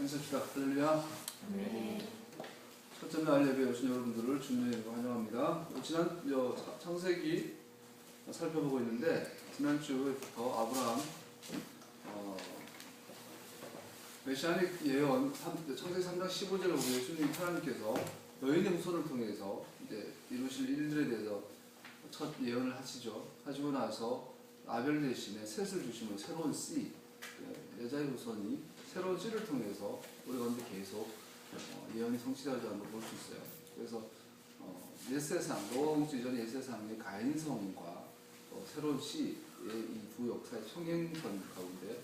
인사합시다. 할렐루야. 네. 첫째 날 예배에 오신 여러분들을 주님의 이름으로 환영합니다. 지난 창세기 살펴보고 있는데 지난주부터 아브라함 메시아닉 예언 창세기 3장 15절을 보면 예수님 하나님께서 여인의 후손을 통해서 이제 이루실 일들에 대해서 첫 예언을 하시죠. 하시고 나서 아벨 대신에 셋을 주시면 새로운 씨, 여자의 후손이 새로운 씨를 통해서 우리 가운데 계속 예언이 성취되지 않는 걸 볼 수 있어요. 그래서 옛세상, 노아홍수 이전의 옛세상의 가인성과 새로운 씨의 이 두 역사의 평행선 가운데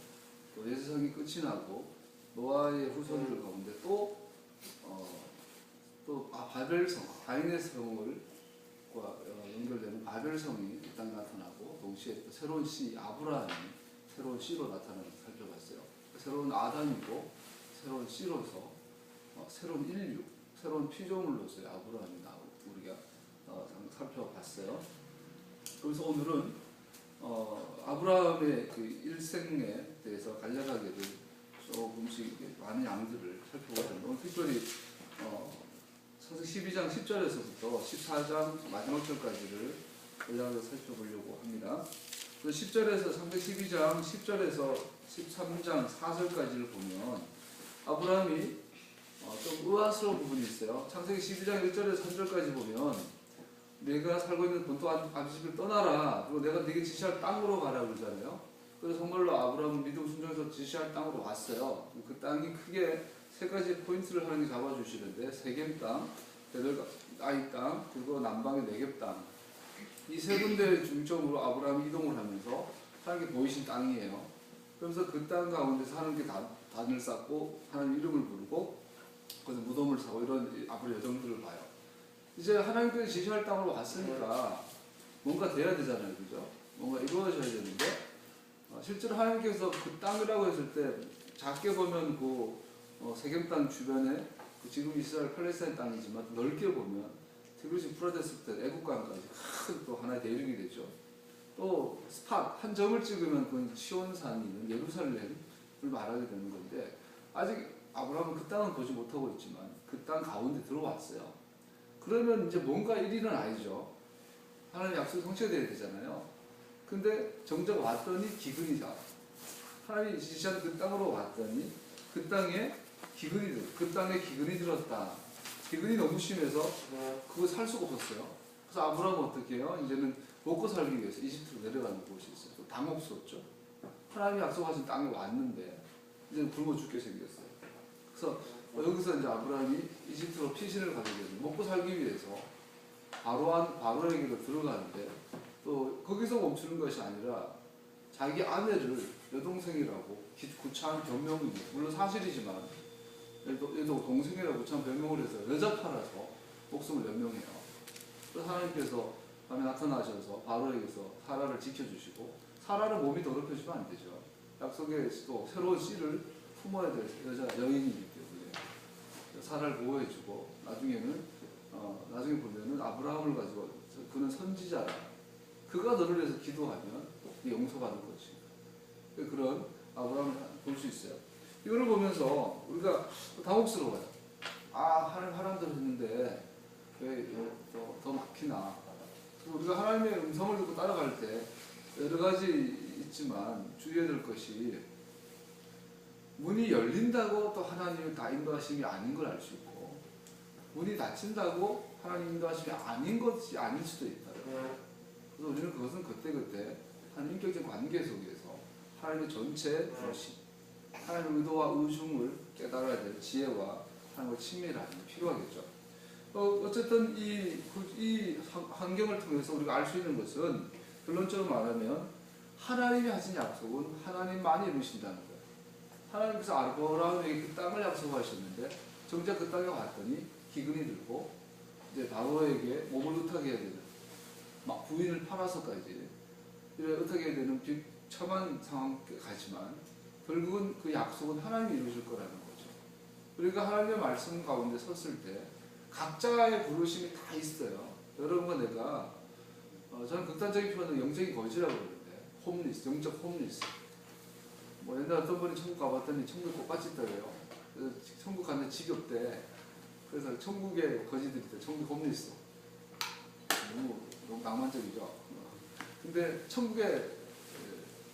또 옛세상이 끝이 나고 노아의 후손들 가운데 또 바벨성, 가인의 성과 연결되는 바벨성이 이 땅에 나타나고 동시에 또 새로운 씨, 아브라함이 새로운 씨로 나타나는 것을 살펴봤어요. 새로운 아담이고 새로운 씨로서 새로운 인류, 새로운 피조물로서의 아브라함이 나오고 우리가 살펴봤어요. 그래서 오늘은 아브라함의 그 일생에 대해서 간략하게 조금씩 많은 양들을 살펴보겠습니다. 오늘 특별히 창세기 12장 10절에서부터 14장 마지막 절까지를 간략하게 살펴보려고 합니다. 10절에서 창세기 12장 10절에서 13장 4절까지를 보면 아브라함이 좀 의아스러운 부분이 있어요. 창세기 12장 1절에서 3절까지 보면 내가 살고 있는 본토 아비집을 떠나라. 그리고 내가 네게 지시할 땅으로 가라 그러잖아요. 그래서 정말로 아브라함은 믿음 순종해서 지시할 땅으로 왔어요. 그 땅이 크게 세 가지 포인트를 하나님이 잡아주시는데 세겜 땅, 아이 땅, 그리고 남방의 네겝 땅. 이 세 군데 중점으로 아브라함이 이동을 하면서 하나님께 보이신 땅이에요. 그러면서 그 땅 가운데서 하나님께 단을 쌓고 하나님 이름을 부르고 거기서 무덤을 사고 이런 앞으로 여정들을 봐요. 이제 하나님께서 지시할 땅으로 왔으니까 뭔가 돼야 되잖아요. 그죠? 뭔가 이루어져야 되는데 실제로 하나님께서 그 땅이라고 했을 때 작게 보면 그 세겜 땅 주변에 지금 이스라엘 팔레스타인 땅이지만 넓게 보면 티그리스 유프라테스 때 애국강까지 큰 또 하나의 대륙이 되죠. 또 스팟 한 점을 찍으면 그 시온산이 있는 예루살렘을 말하게 되는 건데 아직 아브라함은 그 땅은 보지 못하고 있지만 그 땅 가운데 들어왔어요. 그러면 이제 뭔가 일이 아니죠. 하나님 약속이 성취돼야 되잖아요. 근데 정작 왔더니 기근이다. 하나님이 지시한 그 땅으로 왔더니 그 땅에 기근이 들었다. 기근이 너무 심해서 그거 살 수가 없었어요. 그래서 아브라함은 어떻게 해요? 이제는 먹고 살기 위해서 이집트로 내려가는 곳이 있어요. 또 당혹스럽죠. 하나님이 약속하신 땅에 왔는데 이제 굶어 죽게 생겼어요. 그래서 여기서 이제 아브라함이 이집트로 피신을 가게 되는 먹고 살기 위해서 바로에게로 들어가는데 또 거기서 멈추는 것이 아니라 자기 아내를 여동생이라고 구차한 변명이 물론 사실이지만 얘도 동생이라고 구차한 변명을 해서 여자 팔아서 목숨을 연명해요. 그래서 하나님께서 밤에 나타나셔서 바로에게서 사라를 지켜주시고 사라는 몸이 더럽혀지면 안 되죠. 약속의 또 새로운 씨를 품어야 될 여인이기 때문에 사라를 보호해주고 나중에 보면은 아브라함을 가지고 그는 선지자라. 그가 너를 위해서 기도하면 용서받는 것이. 그런 아브라함을 볼 수 있어요. 이거를 보면서 우리가 당혹스러워요. 하나님 하란대로 했는데 왜 더 막히나. 그래서 우리가 하나님의 음성을 듣고 따라갈 때 여러 가지 있지만 주의해야 될 것이 문이 열린다고 또 하나님의 다 인도하심이 아닌 걸 알 수 있고 문이 닫힌다고 하나님 인도하심이 아닌 것이 아닐 수도 있다. 그래서 우리는 그것은 그때그때 한 인격적 관계 속에서 하나님의 전체 것이 하나님의 의도와 의중을 깨달아야 될 지혜와 하나님과 친밀함이 필요하겠죠. 어쨌든 이 환경을 통해서 우리가 알 수 있는 것은 결론적으로 말하면 하나님이 하신 약속은 하나님만이 이루신다는 거예요. 하나님께서 아브라함에게 그 땅을 약속하셨는데 정작 그 땅에 왔더니 기근이 들고 이제 바로에게 몸을 의탁해야 되는 막 부인을 팔아서까지 의탁해야 되는 비참한 상황까지 가지만 결국은 그 약속은 하나님이 이루실 거라는 거죠. 우리가 하나님의 말씀 가운데 섰을 때 각자의 부르심이 다 있어요. 여러분과 내가 저는 극단적인 표현은 영적인 거지라고 그러는데 홈리스, 영적 홈리스. 옛날에 어떤 분이 천국 가봤더니 천국이 꽃같이 있다고요. 사람들이 지겹대. 그래서 천국의 거지들이 있대. 천국 홈리스. 너무 낭만적이죠. 근데 천국의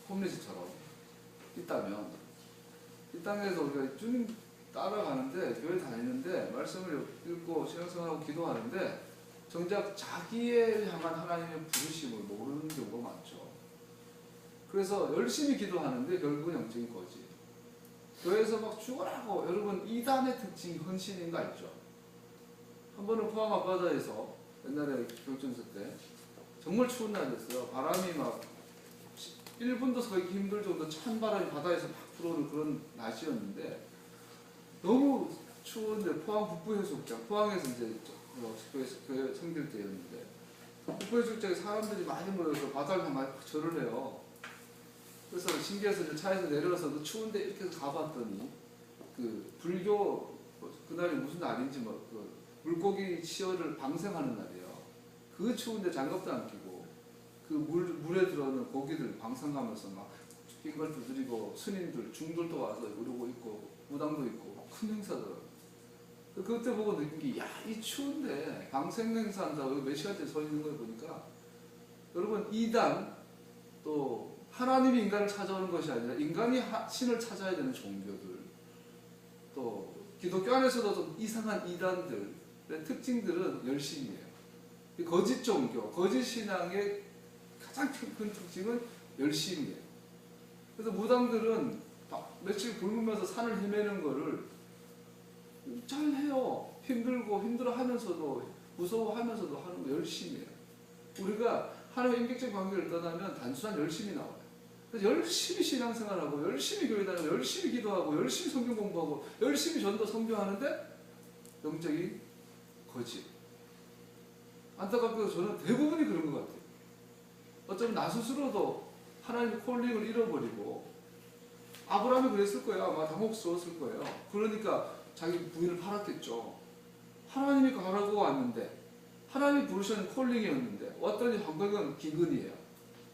홈리스처럼 있다면 이 땅에서 우리가 주님 따라가는데 교회 다니는데 말씀을 읽고 신앙생활하고 기도하는데 정작 자기에 향한 하나님의 부르심을 모르는 경우가 많죠. 그래서 열심히 기도하는데 결국은 영적인 거지. 교회에서 막 죽어라고 여러분 이단의 특징이 헌신인 거 알죠? 한 번은 포항 앞바다에서 옛날에 교육전서 때 정말 추운 날이었어요. 바람이 막 1분도 서기 힘들 정도 찬 바람이 바다에서 막 불어오는 그런 날씨였는데 너무 추운데 포항 북부 해수욕장, 포항에서 이제 교회 섬길 때였는데 북부 해수욕장에 사람들이 많이 모여서 바다를 향해 절을 해요. 그래서 신기해서 이제 차에서 내려서 추운데 이렇게 해서 가봤더니 그 불교 그날이 무슨 날인지 뭐 그 물고기 치어를 방생하는 날이에요. 그 추운데 장갑도 안 끼고 그 물에 들어오는 고기들 방생하면서 막 빙걸 두드리고 스님들 중들도 와서 이러고 있고 무당도 있고 큰 행사더라고요. 그때 보고 느낀 게 야 이 추운데 방생 행사한다고 몇 시간째 서 있는 걸 보니까 여러분 이단 또 하나님이 인간을 찾아오는 것이 아니라 인간이 신을 찾아야 되는 종교들 또 기독교 안에서도 좀 이상한 이단들의 특징들은 열심이에요. 거짓 종교, 거짓 신앙의 가장 큰 특징은 열심이에요. 그래서 무당들은 며칠 굶으면서 산을 헤매는 거를 잘 해요. 힘들고 힘들어 하면서도 무서워하면서도 하는 거 열심히 해요. 우리가 하나님의 인격적 관계를 떠나면 단순한 열심이 나와요. 그래서 열심히 신앙생활하고 열심히 교회 다니고 열심히 기도하고 열심히 성경 공부하고 열심히 전도 선교하는데 영적인 거짓. 안타깝게도 저는 대부분이 그런 것 같아요. 어쩌면 나 스스로도 하나님의 콜링을 잃어버리고 아브라함이 그랬을 거예요. 아마 당혹스러웠을 거예요. 그러니까 자기 부인을 팔았겠죠. 하나님이 가라고 왔는데 하나님이 부르신 콜링이었는데 왔더니 환경은 기근이에요.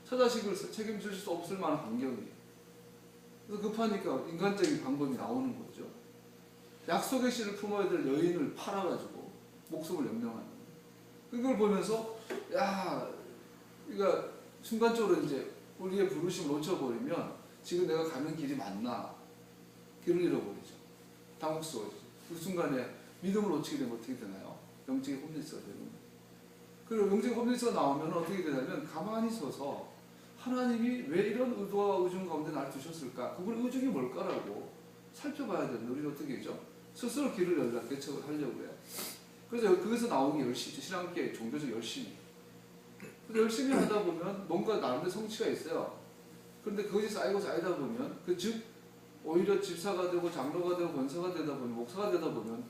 처자식을 책임질 수 없을 만한 환경이에요. 그래서 급하니까 인간적인 방법이 나오는 거죠. 약속의 씨를 품어야 될 여인을 팔아가지고 목숨을 연명하는 거예요. 그걸 보면서 야, 그러니까 순간적으로 이제 우리의 부르심을 놓쳐버리면 지금 내가 가는 길이 맞나? 길을 잃어버리죠. 당혹스러워지죠. 그 순간에 믿음을 놓치게 되면 어떻게 되나요? 영적인 홈리스가 되는 거예요. 그리고 영적인 홈리스가 나오면 어떻게 되냐면 가만히 서서 하나님이 왜 이런 의도와 의중 가운데 날 두셨을까? 그분의 의중이 뭘까라고 살펴봐야 되는데 우리는 어떻게 하죠? 스스로 길을 열라 개척을 하려고 해요. 그래서 거기서 나오는 게 열심히, 신앙계 종교적 열심히. 그래서 열심히 하다 보면 뭔가 나름대로 성취가 있어요. 그런데 그것이 쌓이고 쌓이다 보면 즉 오히려 집사가 되고 장로가 되고 권사가 되다 보면 목사가 되다 보면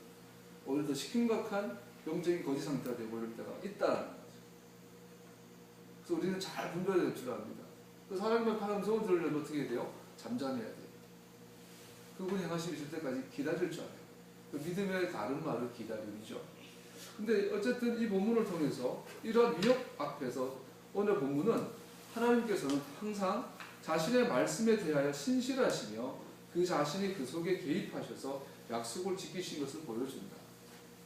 오히려 더 심각한 영적인 거짓 상태가 되어버릴 때가 있다는 거죠. 그래서 우리는 잘 분별해야 될 줄 압니다. 그래서 하나님의 음성을 들으려면 어떻게 해야 돼요? 잠잠해야 돼요. 그분이 행하시기 줄 때까지 기다릴 줄 알아요. 그 믿음의 다른 말을 기다림이죠. 근데 어쨌든 이 본문을 통해서 이러한 위협 앞에서 오늘 본문은 하나님께서는 항상 자신의 말씀에 대하여 신실하시며 그 자신이 그 속에 개입하셔서 약속을 지키신 것을 보여준다.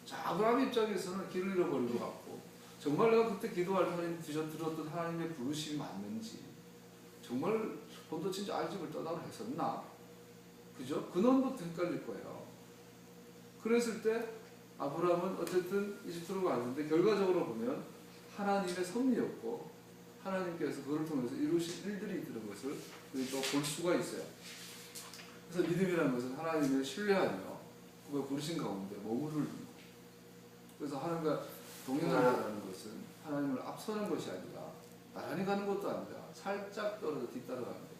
자, 아브라함 입장에서는 길을 잃어버린 것 같고 정말 내가 그때 기도할 때 하나님 들었던 하나님의 부르심이 맞는지 정말 본도 진짜 알집을 떠나러 했었나? 그죠? 근원부터 헷갈릴 거예요. 그랬을 때 아브라함은 어쨌든 이집트로 갔는데 결과적으로 보면 하나님의 섭리였고 하나님께서 그를 통해서 이루신 일들이 있는 것을 우리가 볼 수가 있어요. 그래서 믿음이라는 것은 하나님을 신뢰하며 그가 부르신 가운데 머무르는 것. 그래서 하나님과 동행하려는 것은 하나님을 앞서는 것이 아니라 나란히 가는 것도 아니라 살짝 떨어져 뒤따라가는 거죠.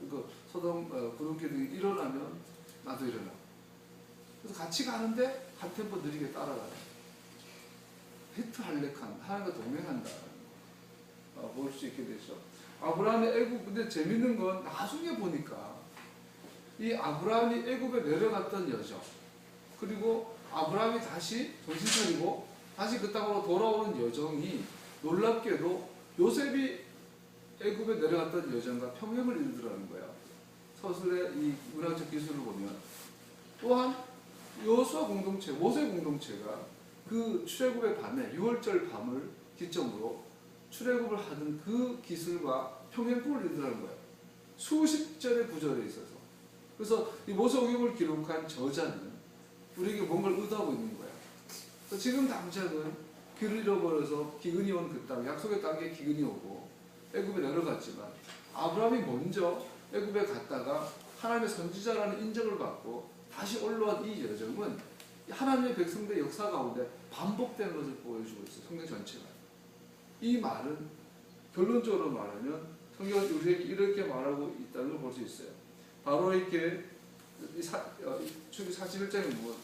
그리고 소돔 구름기둥이 일어나면 나도 일어나고 그래서 같이 가는데 한 템포 느리게 따라가는 히트할렉한 하나님과 동행한다는 거 볼 수 있게 되죠. 아브라함의 애굽 근데 재밌는 건 나중에 보니까 이 아브라함이 애굽에 내려갔던 여정 그리고 아브라함이 다시 정신 차리고 다시 그 땅으로 돌아오는 여정이 놀랍게도 요셉이 애굽에 내려갔던 여정과 평행을 이루더라는 거예요. 서술의 이 문학적 기술을 보면 또한 여호수아 공동체, 모세 공동체가 그 출애굽의 밤에 6월절 밤을 기점으로 출애굽을 하던 그 기술과 평행법을 이루더라는 거예요. 수십 절의 구절에 있어서. 그래서 이 모세오경을 기록한 저자는 우리에게 뭔가를 의도하고 있는 거예요. 그래서 지금 당장은 길을 잃어버려서 기근이 온 그 땅, 약속의 땅에 기근이 오고 애굽에 내려갔지만 아브라함이 먼저 애굽에 갔다가 하나님의 선지자라는 인정을 받고 다시 올라온 이 여정은 하나님의 백성들의 역사 가운데 반복되는 것을 보여주고 있어요. 성경 전체가. 이 말은 결론적으로 말하면 성경은 우리에게 이렇게 말하고 있다는 걸 볼 수 있어요. 바로 이렇게 출애굽기 41장에 보면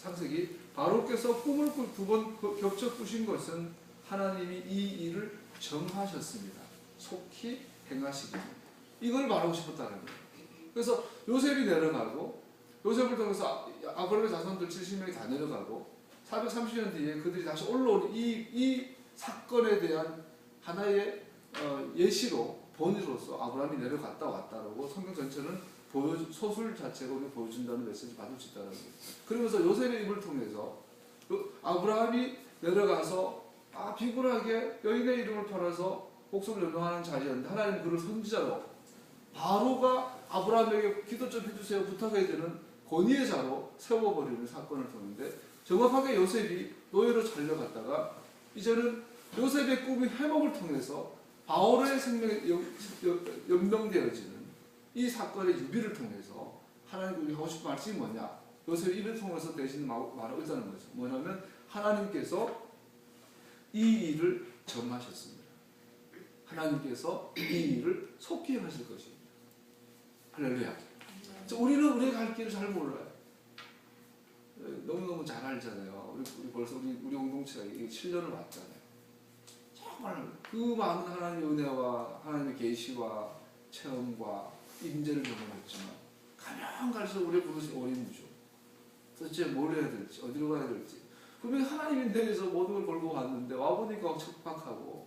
창세기 바로께서 꿈을 두 번 겹쳐 꾸신 것은 하나님이 이 일을 정하셨습니다. 속히 행하시기. 이걸 말하고 싶었다는 거예요. 그래서 요셉이 내려가고 요셉을 통해서 아브라함의 자손들 70명이 다 내려가고 430년 뒤에 그들이 다시 올라오는 이 사건에 대한 하나의 예시로 본의로서 아브라함이 내려갔다 왔다라고 성경 전체는 소술 자체가 우리가 보여준다는 메시지를 받을 수 있다는 거예요. 그러면서 요셉의 입을 통해서 아브라함이 내려가서 비굴하게 여인의 이름을 팔아서 복속을 연명하는 자리였는데 하나님 그를 선지자로 바로가 아브라함에게 기도 좀 해주세요 부탁해야 되는 권위의 자로 세워버리는 사건을 보는데 정확하게 요셉이 노예로 잘려갔다가 이제는 요셉의 꿈의 해몽을 통해서 바오의 생명에 연명되어지는 이 사건의 유비를 통해서 하나님이 하고 싶은 말씀이 뭐냐? 요셉의 입을 통해서 대신 말을 의자는 거죠. 뭐냐면 하나님께서 이 일을 정하셨습니다. 하나님께서 이 일을 속히 하실 것입니다. 할렐루야. 우리는 우리가 갈 길을 잘 몰라요. 너무너무 잘 알잖아요. 우리 벌써 우리 공동체가 7년을 왔잖아요. 정말 그 많은 하나님의 은혜와 하나님의 계시와 체험과 임재를 경험했지만 가면 갈수록 우리의 부르심 어림무죠. 도대체 뭘 해야 될지 어디로 가야 될지 분명히 하나님이 내에서 모든 걸 걸고 왔는데 와보니까 척박하고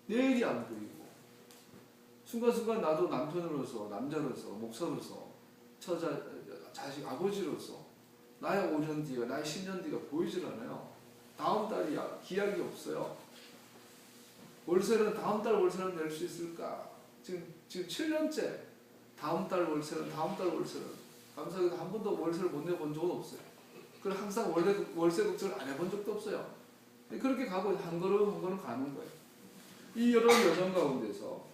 내일이 안 보이고 순간순간 나도 남편으로서 남자로서 목사로서 처자 자식 아버지로서 나의 5년 뒤가 나의 10년 뒤가 보이질 않아요. 다음 달이 기약이 없어요. 월세는 다음 달 월세는 낼 수 있을까? 지금 7년째 다음 달 월세는 감사하게도 한 번도 월세를 못 내본 적은 없어요. 그리고 항상 월세 걱정을 안 해본 적도 없어요. 그렇게 가고 한 걸음 한 걸음 가는 거예요. 이 여러 여정 가운데서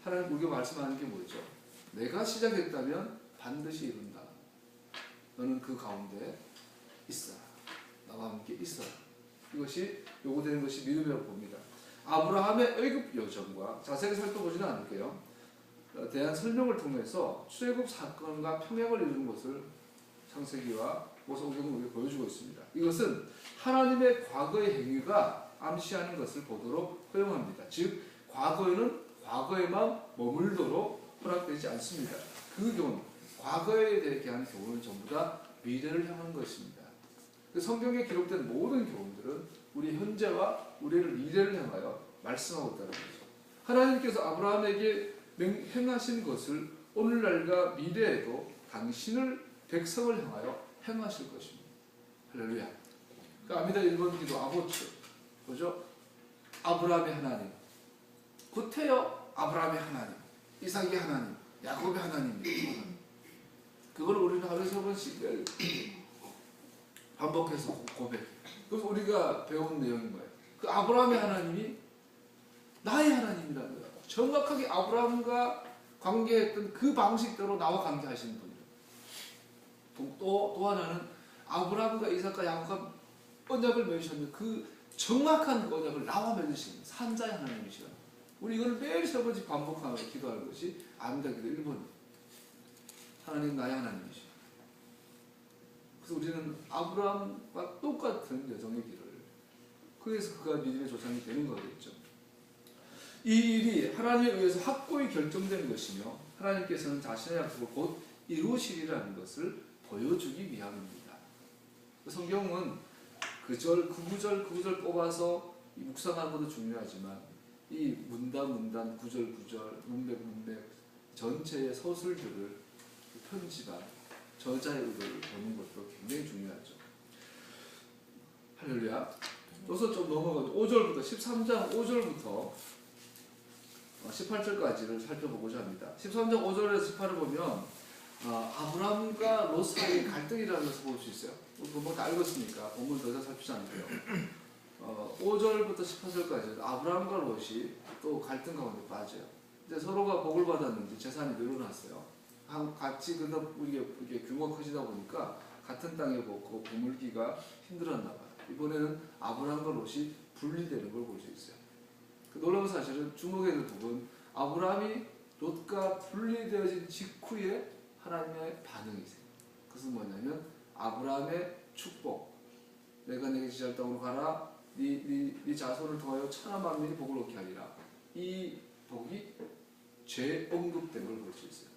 하나님 우리가 말씀하는 게 뭐죠? 내가 시작했다면 반드시 이룬다. 너는 그 가운데 있어라. 나와 함께 있어라. 이것이 요구되는 것이 믿음이라고 봅니다. 아브라함의 애굽 여정과 자세히 살펴보지는 않을게요. 대한 설명을 통해서 출애굽 사건과 평행을 이루는 것을 창세기와 모세오경은 우리에게 보여주고 있습니다. 이것은 하나님의 과거의 행위가 암시하는 것을 보도록 허용합니다. 즉 과거에는 과거에만 머물도록 허락되지 않습니다. 그 교훈, 과거에 대한 교훈은 전부 다 미래를 향한 것입니다. 성경에 기록된 모든 교훈들은 우리 현재와 우리를 미래를 향하여 말씀하고 있다는 거죠. 하나님께서 아브라함에게 행하신 것을 오늘날과 미래에도 당신을 백성을 향하여 행하실 것입니다. 할렐루야. 아미다 1번 기도 아보츠 뭐죠? 아브라함의 하나님, 구태여 아브라함의 하나님, 이삭의 하나님, 야곱의 하나님입니다. 그걸 우리는 하루에 3번씩 반복해서 고백. 그래서 우리가 배운 내용인 거예요. 그 아브라함의 하나님이 나의 하나님이라는 거예요. 정확하게 아브라함과 관계했던 그 방식대로 나와 관계하시는 분이에요. 또 하나는 아브라함과 이삭과 야곱과 언약을 맺으셨는데 그 정확한 언약을 나와 맺으시는 산자의 하나님이시라. 우리 이걸 매일 3번씩 반복하며 기도하는 것이 아미다 기도 1번이에요. 하나님 나의 하나님이시라. 그래서 우리는 아브라함과 똑같은 여정의 길을, 그래서 그가 믿음의 조상이 되는 거겠죠. 이 일이 하나님에 의해서 확고히 결정된 것이며 하나님께서는 자신의 약속을 곧 이루시리라는 것을 보여주기 위함입니다. 성경은 그 구절 뽑아서 묵상하는 것도 중요하지만 이 문단 구절 문맥 전체의 서술들을 편집한 저자의 의도를 보는 것도 굉장히 중요합니다. 여기서 좀 넘어가고 5절부터 13장 5절부터 18절까지를 살펴보고자 합니다. 13장 5절에서 18을 보면 아브라함과 롯 사이의 갈등이라는 것을 볼 수 있어요. 본문 다 읽었으니까 본문 더 이상 살피지 않고요. 5절부터 18절까지 아브라함과 롯이 또 갈등 가운데 빠져요. 이제 서로가 복을 받았는지 재산이 늘어났어요. 같이 근데 이게 규모가 커지다 보니까 같은 땅에 먹고 거물기가 힘들었나 봐요. 이번에는 아브라함과 롯이 분리되는 걸 볼 수 있어요. 그 놀라운 사실은 주목해야 될 부분, 아브라함이 롯과 분리되어진 직후에 하나님의 반응이세요. 그것은 뭐냐면 아브라함의 축복, 내가 내게 지시할 땅으로 가라, 네 자손을 통하여 천하 만민이 복을 얻게 하리라. 이 복이 죄 언급된 걸 볼 수 있어요.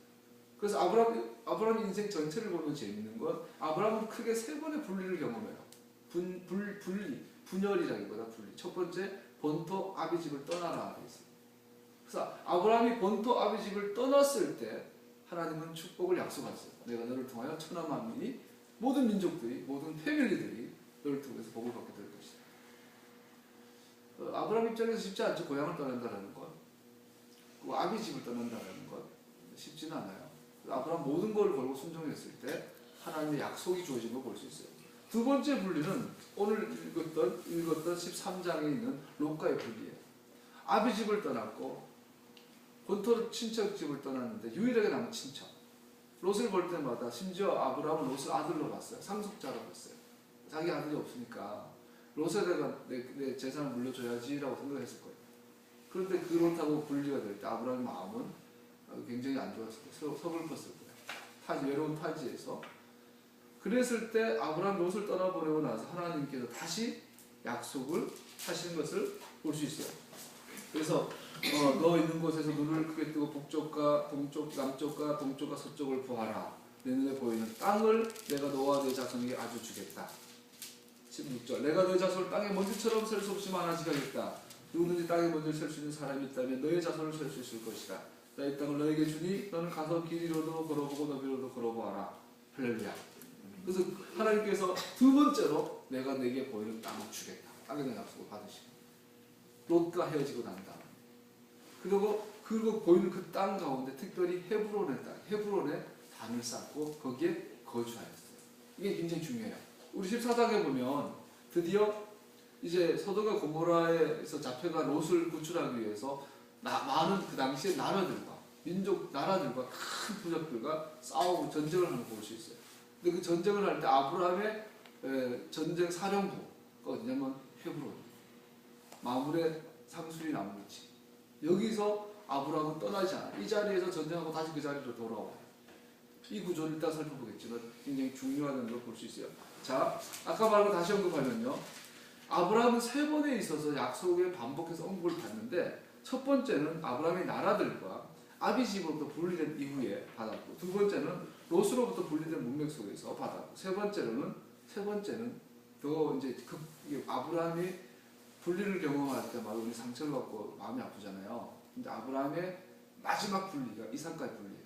그래서 아브라함 인생 전체를 보면 재밌는 건 아브라함은 크게 세 번의 분리를 경험해요. 분열이라기보다 분리. 첫 번째, 본토 아비집을 떠나라 했어요. 그래서 아브라함이 본토 아비집을 떠났을 때 하나님은 축복을 약속하셨어요. 내가 너를 통하여 천하 만민이, 모든 민족들이, 모든 패밀리들이 너를 통해서 복을 받게 될 것이다. 아브라함 입장에서 쉽지 않죠. 고향을 떠난다는 것, 그 아비집을 떠난다는 것 쉽지는 않아요. 아브라함 모든 걸 걸고 순종했을 때 하나님의 약속이 주어진 걸 볼 수 있어요. 두 번째 분리는 오늘 읽었던 13장에 있는 롯과의 분리예요. 아비집을 떠났고 본토 친척집을 떠났는데 유일하게 남은 친척. 롯을 볼 때마다 심지어 아브라함은 롯을 아들로 봤어요. 상속자로 봤어요. 자기 아들이 없으니까 롯에다가 내 재산을 물려줘야지라고 생각했을 거예요. 그런데 그 롯하고 분리가 될 때 아브라함의 마음은 굉장히 안 좋았을 거예요. 서글펐을 거예요. 외로운 타지에서. 그랬을 때 아브라함 롯을 떠나보내고 나서 하나님께서 다시 약속을 하시는 것을 볼 수 있어요. 그래서 너 있는 곳에서 눈을 크게 뜨고 북쪽과 동쪽, 남쪽과 동쪽과 서쪽을 보아라. 내 눈에 보이는 땅을 내가 너와 내 자손에게 아주 주겠다. 16절, 내가 너의 자손을 땅의 먼지처럼 셀 수 없이 많아지게 하겠다. 누구든지 땅의 먼지를 셀 수 있는 사람이 있다면 너의 자손을 셀 수 있을 것이다. 나 이 땅을 너에게 주니 너는 가서 길이로도 걸어보고 너비로도 걸어보아라. 할렐루야. 그래서 하나님께서 두 번째로 내가 내게 보이는 땅을 주겠다. 땅에 대한 약속을 받으시고 롯과 헤어지고 난 다음, 그리고 보이는 그 땅 가운데 특별히 헤브론의 단을 쌓고 거기에 거주하였어요. 이게 굉장히 중요해요. 우리 14장에 보면 드디어 이제 소돔과 고모라에서 잡혀간 롯을 구출하기 위해서 많은 그 당시의 나라들과 나라들과 큰 부족들과 싸우고 전쟁을 하는 걸 볼 수 있어요. 근데 그 전쟁을 할 때 아브라함의 전쟁 사령부가 어디냐면 헤브론, 마물의 상수리 나무위치. 여기서 아브라함은 떠나지 않아. 이 자리에서 전쟁하고 다시 그 자리로 돌아와요. 이 구조를 일단 살펴보겠지만 굉장히 중요하다는 걸 볼 수 있어요. 자, 아까 말고 다시 언급하면요, 아브라함은 세 번에 있어서 약속에 반복해서 언급을 받는데, 첫 번째는 아브라함의 나라들과 아비집으로부터 분리된 이후에 받았고, 두 번째는 롯으로부터 분리된 문맥 속에서 받았고, 세 번째는 더 이제 아브라함이 분리를 경험할 때마다 우리 상처를 받고 마음이 아프잖아요. 근데 아브라함의 마지막 분리가 이삭과의 분리예요.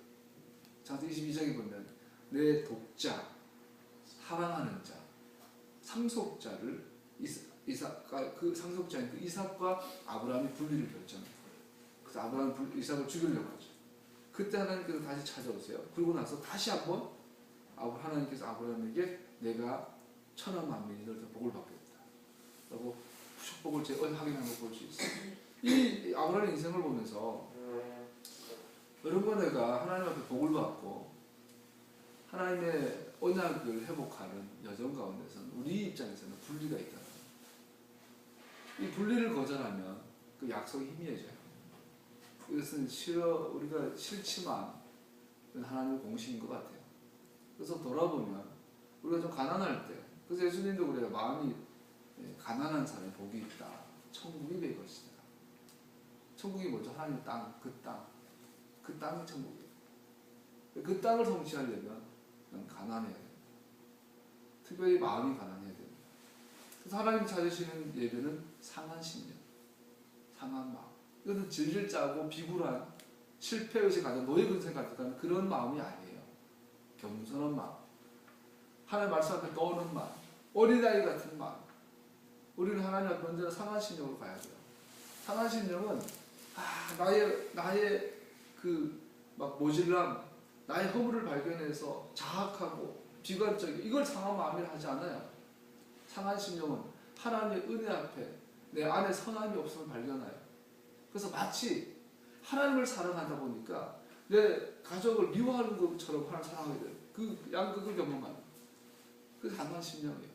창세기 22장에 보면 내 독자, 사랑하는 자, 상속자를 이삭과 그 상속자인 그 이삭과 아브라함이 분리를 결정해요. 그래서 아브라함은 이삭을 죽이려고 하죠. 그때 하나님께서 다시 찾아오세요. 그러고 나서 다시 한번 하나님께서 아브라함에게 내가 천하 만민이 너를 복을 받겠다 라고 축복을 확인하는 걸 볼 수 있어요. 이 아브라함의 인생을 보면서 여러분과 내가 하나님 앞에 복을 받고 하나님의 언약을 회복하는 여정 가운데서는 우리 입장에서는 분리가 있다. 이 분리를 거절하면 그 약속이 희미해져요. 이것은 우리가 싫지만 하나님의 공식인 것 같아요. 그래서 돌아보면 우리가 좀 가난할 때, 그래서 예수님도 그래요. 마음이 가난한 사람이 복이 있다. 천국이 될 것이다. 천국이 뭐죠? 하나님의 땅, 그 땅이 천국이에요. 그 땅을 성취하려면 가난해야 돼요. 특별히 마음이 가난해야 돼요. 그래서 하나님이 찾으시는 예배는 상한 심령, 상한 마음. 이것은 질질 짜고 비굴한 실패의식 가진 노예근생 같은 그런 마음이 아니에요. 겸손한 마음, 하나님 말씀 앞에 떠오는 마음, 어린아이 같은 마음. 우리는 하나님 앞에 언제나 상한 심령으로 가야 돼요. 상한 심령은 나의 그 막 모질람, 나의 허물을 발견해서 자학하고 비관적인 이걸 상한 마음이라 하지 않아요. 상한 심령은 하나님의 은혜 앞에 내 안에 선함이 없음을 발견해요. 그래서 마치 하나님을 사랑하다 보니까 내 가족을 미워하는 것처럼 하나님을 사랑하게 돼요. 그 양극을 경험하는. 그게 상한 심령이에요.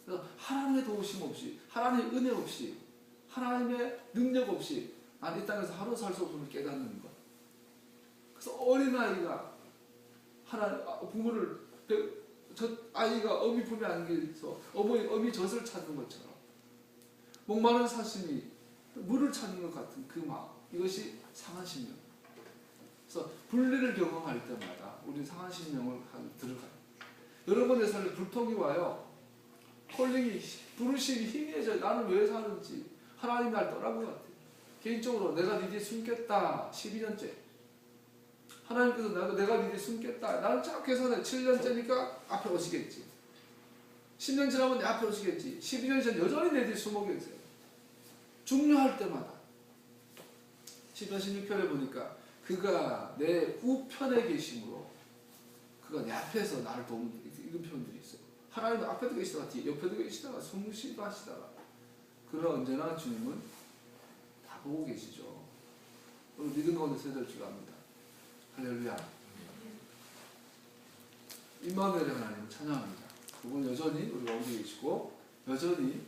그래서 하나님의 도우심 없이, 하나님의 은혜 없이, 하나님의 능력 없이 난 이 땅에서 하루 살 수 없음을 깨닫는 것. 그래서 어린아이가 부모를 아이가 어미 품에 안겨서 어미 젖을 찾는 것처럼 목마른 사슴이 물을 찾는 것 같은 그 마음, 이것이 상한 심령. 그래서 분리를 경험할 때마다 우리 상한 심령을 들어가요. 여러분의 삶에 불통이 와요. 콜링이, 부르심이 희미해져요. 나는 왜 사는지 하나님이 날 떠난 것 같아요. 개인적으로 내가 네 뒤에 숨겠다 12년째. 하나님께서 내가 네 뒤에 숨겠다. 나는 쫙 계산해. 7년째니까 앞에 오시겠지. 10년 지나면 내 앞에 오시겠지. 12년 전 여전히 내 뒤에 숨어 계세요. 중요할 때마다. 10편 16편에 보니까 그가 내 우편에 계심으로 그가 내 앞에서 나를 돕는 이런 표현들이 있어요. 하나님은 앞에도 계시다가 뒤에 옆에도 계시다가 숨쉬도 하시다가, 그러나 언제나 주님은 다 보고 계시죠. 오늘 믿음 가운데 세대를 주갑니다. 할렐루야. 임마누엘의 하나님 찬양합니다. 그분 여전히 우리 가운데 계시고 여전히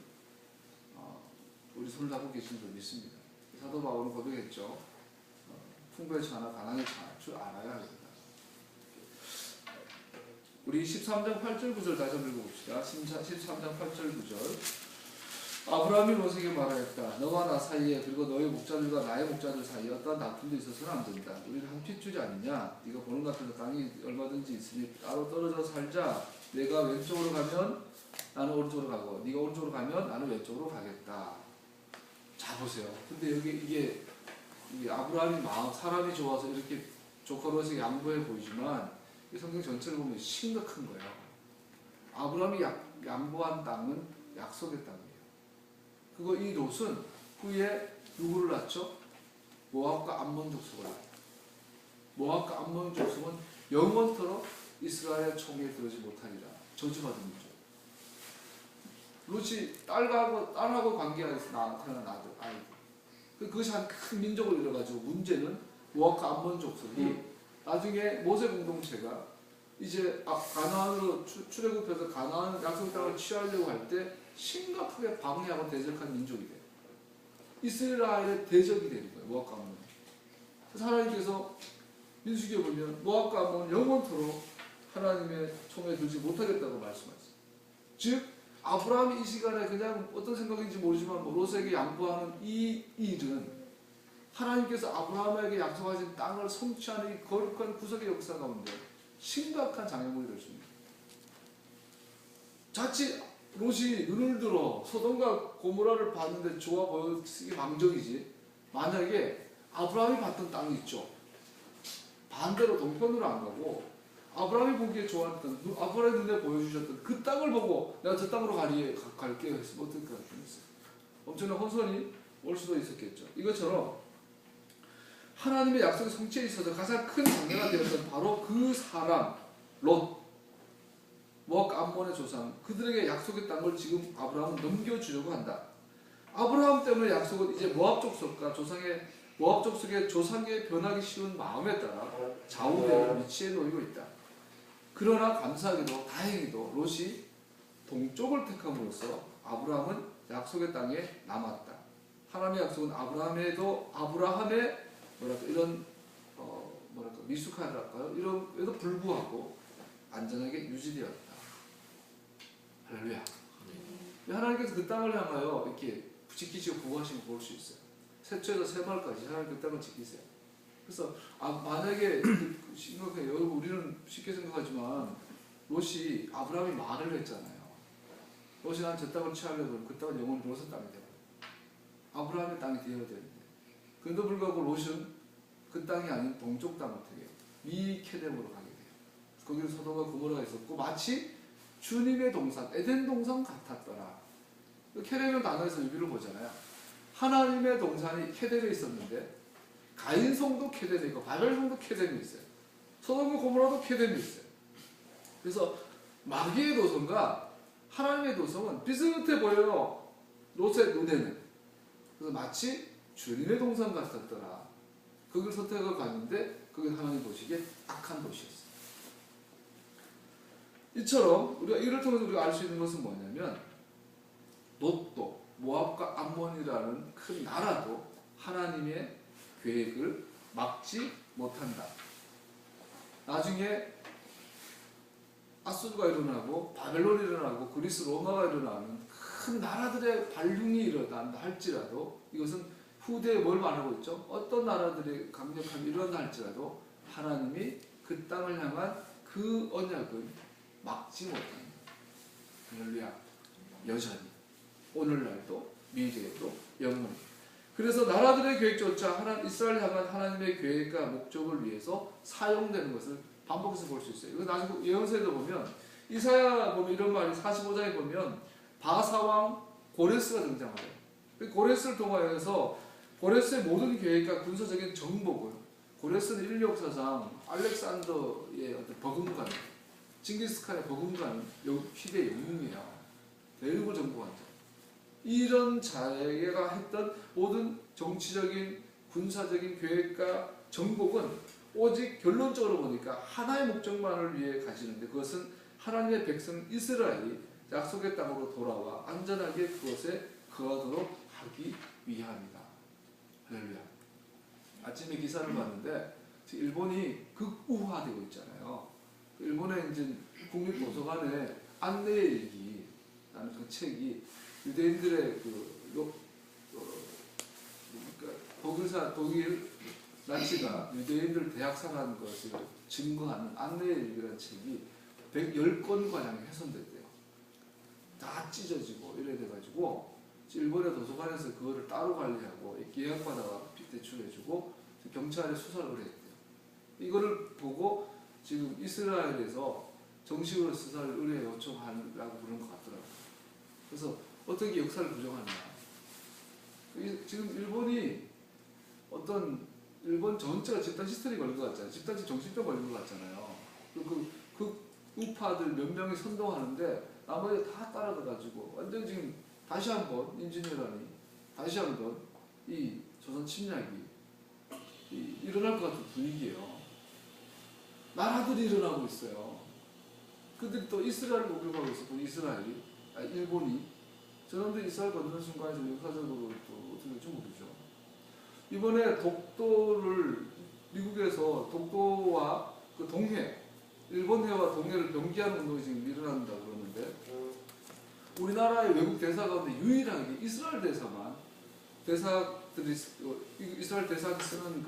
우리 손을 잡고 계신 줄 믿습니다. 사도 바울은 고백했죠. 풍부의 천하 가난의 천하 줄 알아야 합니다. 우리 13장 8절 9절 다시 한번 읽어봅시다. 13장 8절 9절. 아브라함이 모세에게 말하였다. 너와 나 사이에 그리고 너의 목자들과 나의 목자들 사이에 어떠한 다툼도 있어서는 안 된다. 우리는 한 핏줄이 아니냐. 네가 보는 것 같아서 땅이 얼마든지 있으니 따로 떨어져 살자. 내가 왼쪽으로 가면 나는 오른쪽으로 가고 네가 오른쪽으로 가면 나는 왼쪽으로 가겠다. 자 보세요. 근데 여기 이게 아브라함이 사람이 좋아서 이렇게 조카로서 양보해 보이지만 이 성경 전체를 보면 심각한 거예요. 아브라함이 양보한 땅은 약속의 땅이에요. 그리고 이 롯은 후에 누구를 낳죠? 모압과 암몬 족속을 낳아요. 모압과 암몬 족속은 영원토록 이스라엘 총에 들어오지 못하리라. 저주받은 거죠. 롯이 딸하고 관계해서 태어난 아이들. 그것이 한 큰 민족을 이뤄가지고 문제는 모압과 암몬 족속이 나중에 모세 공동체가 이제 가나안으로 출애굽해서 가나안 약속 땅을 취하려고 할 때 심각하게 방해하고 대적한 민족이 돼요. 이스라엘의 대적이 되는 거예요. 모압과 암몬. 그래서 하나님께서 민수기에 보면 모압과 암몬은 영원토록 하나님의 총에 들지 못하겠다고 말씀하셨어요. 즉 아브라함이 이 시간에 그냥 어떤 생각인지 모르지만 롯에게 양보하는 이 일은 하나님께서 아브라함에게 약속하신 땅을 성취하는 이 거룩한 구속의 역사 가운데 심각한 장애물이 될 수 있습니다. 자칫 롯이 눈을 들어 소돔과 고모라를 봤는데 좋아 보이기 망정이지, 만약에 아브라함이 봤던 땅이 있죠. 반대로 동편으로 안 가고 아브라함이 보기에 좋았던, 아브라함이 눈에 보여주셨던 그 땅을 보고 내가 저 땅으로 갈게요 했으면 어떨 것 같겠어요? 엄청난 혼선이 올 수도 있었겠죠. 이것처럼 하나님의 약속의 성취에 있어서 가장 큰 장애가 되었던 바로 그 사람 롯, 모압 암몬의 조상, 그들에게 약속의 땅을 지금 아브라함은 넘겨주려고 한다. 아브라함 때문에 약속은 이제 모압 족속과 모압 족속의 조상에 변하기 쉬운 마음에 따라 좌우되는 위치에 놓이고 있다. 그러나 감사하게도 다행히도 롯이 동쪽을 택함으로써 아브라함은 약속의 땅에 남았다. 하나님의 약속은 아브라함의 이런 미숙하달까요? 이런에도 불구하고 안전하게 유지되었다. 할렐루야. 하나님께서 그 땅을 향하여 이렇게 지키시고 보호하시고 볼 수 있어요. 새초에서 새마을까지 하나님 그 땅을 지키세요. 그래서 만약에 심각해요. 여러분 우리는 쉽게 생각하지만 롯이 아브라함이 말을 했잖아요. 롯이 난 저 땅을 취하려고 그 땅은 영원히 롯의 땅이 되고 아브라함의 땅이 되어야 되는데, 그런데도 불구하고 롯은 그 땅이 아닌 동쪽 땅을 되게 미케뎀으로 가게 돼요. 거기는 소돔과 고모라가 있었고 마치 주님의 동산 에덴 동산 같았더라. 케덴이라는 단어에서 의미를 보잖아요. 하나님의 동산이 케덴에 있었는데 가인성도 케덴에 있고 바벨성도 케덴에 있어요. 소돔과 고모라도 케덴에 있어요. 그래서 마귀의 도성과 하나님의 도성은 비슷해 보여요. 롯의 눈에는. 그래서 마치 주님의 동산 같았더라. 거기를 선택하고 갔는데 그게 하나님 보시기에 악한 도시였어요. 이처럼 우리가 이를 통해서 우리가 알 수 있는 것은 뭐냐면 롯도 모압과 암몬이라는 큰 나라도 하나님의 계획을 막지 못한다. 나중에 아수르가 일어나고 바벨론이 일어나고 그리스 로마가 일어나는 큰 나라들의 발흉이 일어난다 할지라도 이것은 후대에 뭘 말하고 있죠? 어떤 나라들의 강력함이 일어난다 할지라도 하나님이 그 땅을 향한 그 언약은 막지 못합니다. 할렐루야. 여전히 오늘날도 미래에도 영원히. 그래서 나라들의 계획조차 이스라엘 향한 하나님의 계획과 목적을 위해서 사용되는 것을 반복해서 볼 수 있어요. 이거 나중에 예언서에도 보면 이사야 보면 이런 말이 45장에 보면 바사왕 고레스가 등장해요. 고레스를 통하여서 고레스의 모든 계획과 군사적인 정복을 고레스는 인류 역사상 알렉산더의 어떤 버금간, 징기스칸의 버금간 시대의 영웅이에요. 대륙을 정복한 자. 이런 자가 했던 모든 정치적인 군사적인 계획과 정복은 오직 결론적으로 보니까 하나의 목적만을 위해 가시는데 그것은 하나님의 백성 이스라엘이 약속의 땅으로 돌아와 안전하게 그것에 거하도록 하기 위함이다. 할렐루야. 아침에 기사를 봤는데 일본이 극우화되고 있잖아요. 일본의 이제 국립도서관에 안내의 일기라는 그 책이 유대인들의 독일 나치가 유대인들 대학살한 것을 증거하는 안내의 일기라는 책이 110권가량이 훼손됐대요. 다 찢어지고 이래 돼가지고 일본의 도서관에서 그거를 따로 관리하고 계약받아가 대출해주고 경찰에 수사를 했대요. 이거를 보고 지금 이스라엘에서 정식으로 수사를 의뢰 요청하라고 그런 것 같더라고요. 그래서 어떻게 역사를 부정하냐. 지금 일본이 일본 전체가 집단 히스테리 걸린 것 같잖아요. 집단지 정신병 걸린 것 같잖아요. 그 우파들 몇 명이 선동하는데 나머지 다 따라가가지고 완전 지금 다시 한번 임진왜란이 다시 한번 이 조선 침략이 일어날 것 같은 분위기예요. 나라들이 일어나고 있어요. 그들이 또 이스라엘을 공격하고 있어. 일본이 저놈들이 이스라엘 건드는 순간에 역사적으로 또 어떻게 될지 모르죠. 이번에 독도를 미국에서 독도와 그 동해, 일본해와 동해를 병기하는 운동이 지금 일어난다고 그러는데 우리나라의 외국 대사 가운데 유일하게 이스라엘 대사만 이스라엘 대사가 쓰는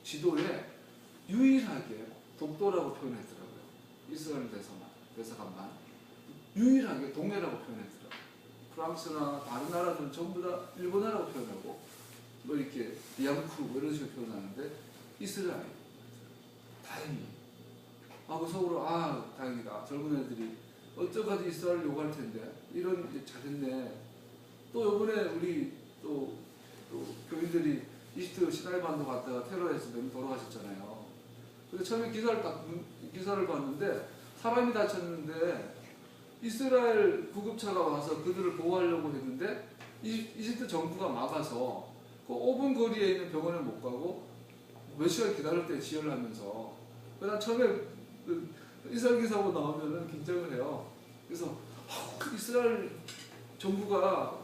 지도에 유일하게 독도라고 표현했더라고요. 이스라엘 대사관만 유일하게 동해라고 표현했더라고요. 프랑스나 다른 나라들은 전부 다 일본어라고 표현하고 뭐 이렇게 리앙쿠 뭐 이런 식으로 표현하는데 이스라엘 다행히 그 속으로 다행이다. 젊은 애들이 어쩌가지 이스라엘 요구할 텐데 이런 잘했네. 또 이번에 우리 또 교인들이 이집트 시나이 반도 갔다가 테러에서 몇 명 돌아가셨잖아요. 그래서 처음에 기사를 봤는데 사람이 다쳤는데 이스라엘 구급차가 와서 그들을 보호하려고 했는데 이집트 정부가 막아서 그 5분 거리에 있는 병원에 못 가고 몇 시간 기다릴 때 지혈을 하면서 그다음 처음에 이스라엘 기사고 나오면은 긴장을 해요. 그래서 이스라엘 정부가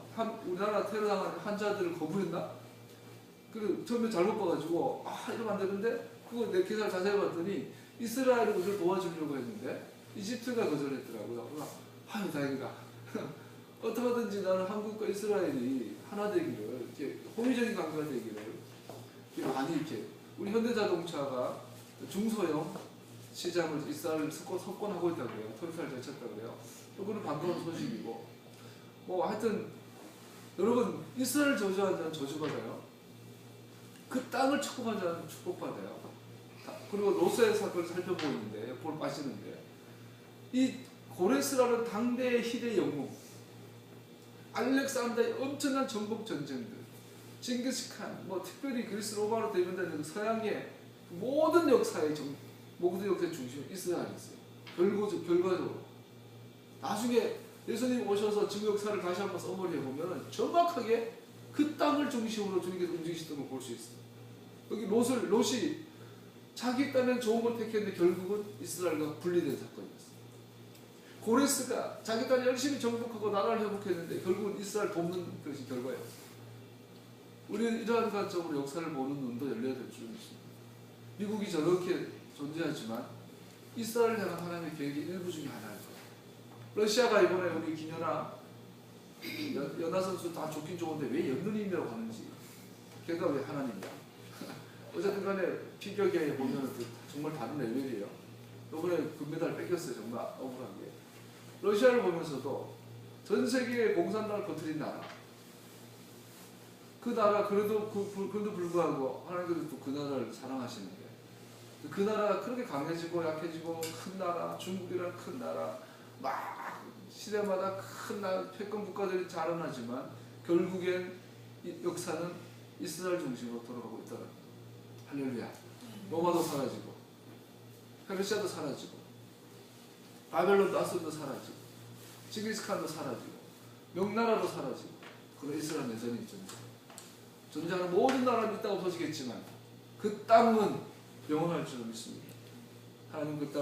우리나라 테러당한 환자들을 거부했나? 그리고 처음에 잘못 봐가지고 이러면 안 되는데 그거 내 기사를 자세히 봤더니 이스라엘이 우리를 도와주려고 했는데 이집트가 거절했더라고요. 다행이다. 어떻게든지 나는 한국과 이스라엘이 하나 되기를 이렇게 호의적인 관계가 되기를 많이 이렇게 우리 현대자동차가 중소형 시장을 이스라엘 석권하고 있다고 해요. 토리사를 제쳤다고 해요. 그거는 반가운 소식이고 하여튼 여러분 이스라엘 저주한 자는 저주받아요. 그 땅을 축복한 자는 축복받아요. 그리고 롯의 사건을 살펴보고 있는데 옆으로 빠지는데 이 고레스라는 당대의 희대의 영웅 알렉산더의 엄청난 정복 전쟁들, 징기스칸, 뭐 특별히 그리스 로마로 대변되는 그 서양의 모든 역사의 모든 역사의 중심은 이스라엘이었어요. 결과적으로 나중에 예수님 오셔서 지구 역사를 다시 한번 써머리 해보면 정확하게 그 땅을 중심으로 주님께서 움직이시던 걸 볼 수 있어요. 여기 롯이 자기 딴엔 좋은 걸 택했는데 결국은 이스라엘과 분리된 사건이었어요. 고레스가 자기 딴에 열심히 정복하고 나라를 회복했는데 결국은 이스라엘 돕는 것이 결과예요. 우리는 이러한 관점으로 역사를 보는 눈도 열려야 될 줄 믿습니다. 미국이 저렇게 존재하지만 이스라엘을 향한 하나님의 계획의 일부 중에 하나일 거예요. 러시아가 이번에 우리 김연아 연하 선수 다 좋긴 좋은데 왜 연느님이라고 하는지 걔가 왜 하나님이야? 어쨌든 간에 피겨계에 보면 정말 다른 레벨이에요. 이번에 금메달 뺏겼어요. 정말 억울하게. 러시아를 보면서도 전 세계에 공산당을 퍼뜨린 나라. 그 나라 그래도 불구하고 하나님께서 또 그 나라를 사랑하시는데 그 나라가 그렇게 강해지고 약해지고 큰 나라, 중국이라는 큰 나라 막 시대마다 큰 패권 국가들이 자라나지만 결국엔 역사는 이스라엘 중심으로 돌아가고 있다는 거예요. 할렐루야. 로마도 사라지고 페르시아도 사라지고 바벨론도 아수르도 사라지고 징기스칸도 사라지고 명나라도 사라지고 그런 이스라엘 여전히 존재하는 모든 나라는 이따 없어지겠지만 그 땅은 영원할 줄 믿습니다. 하나님 그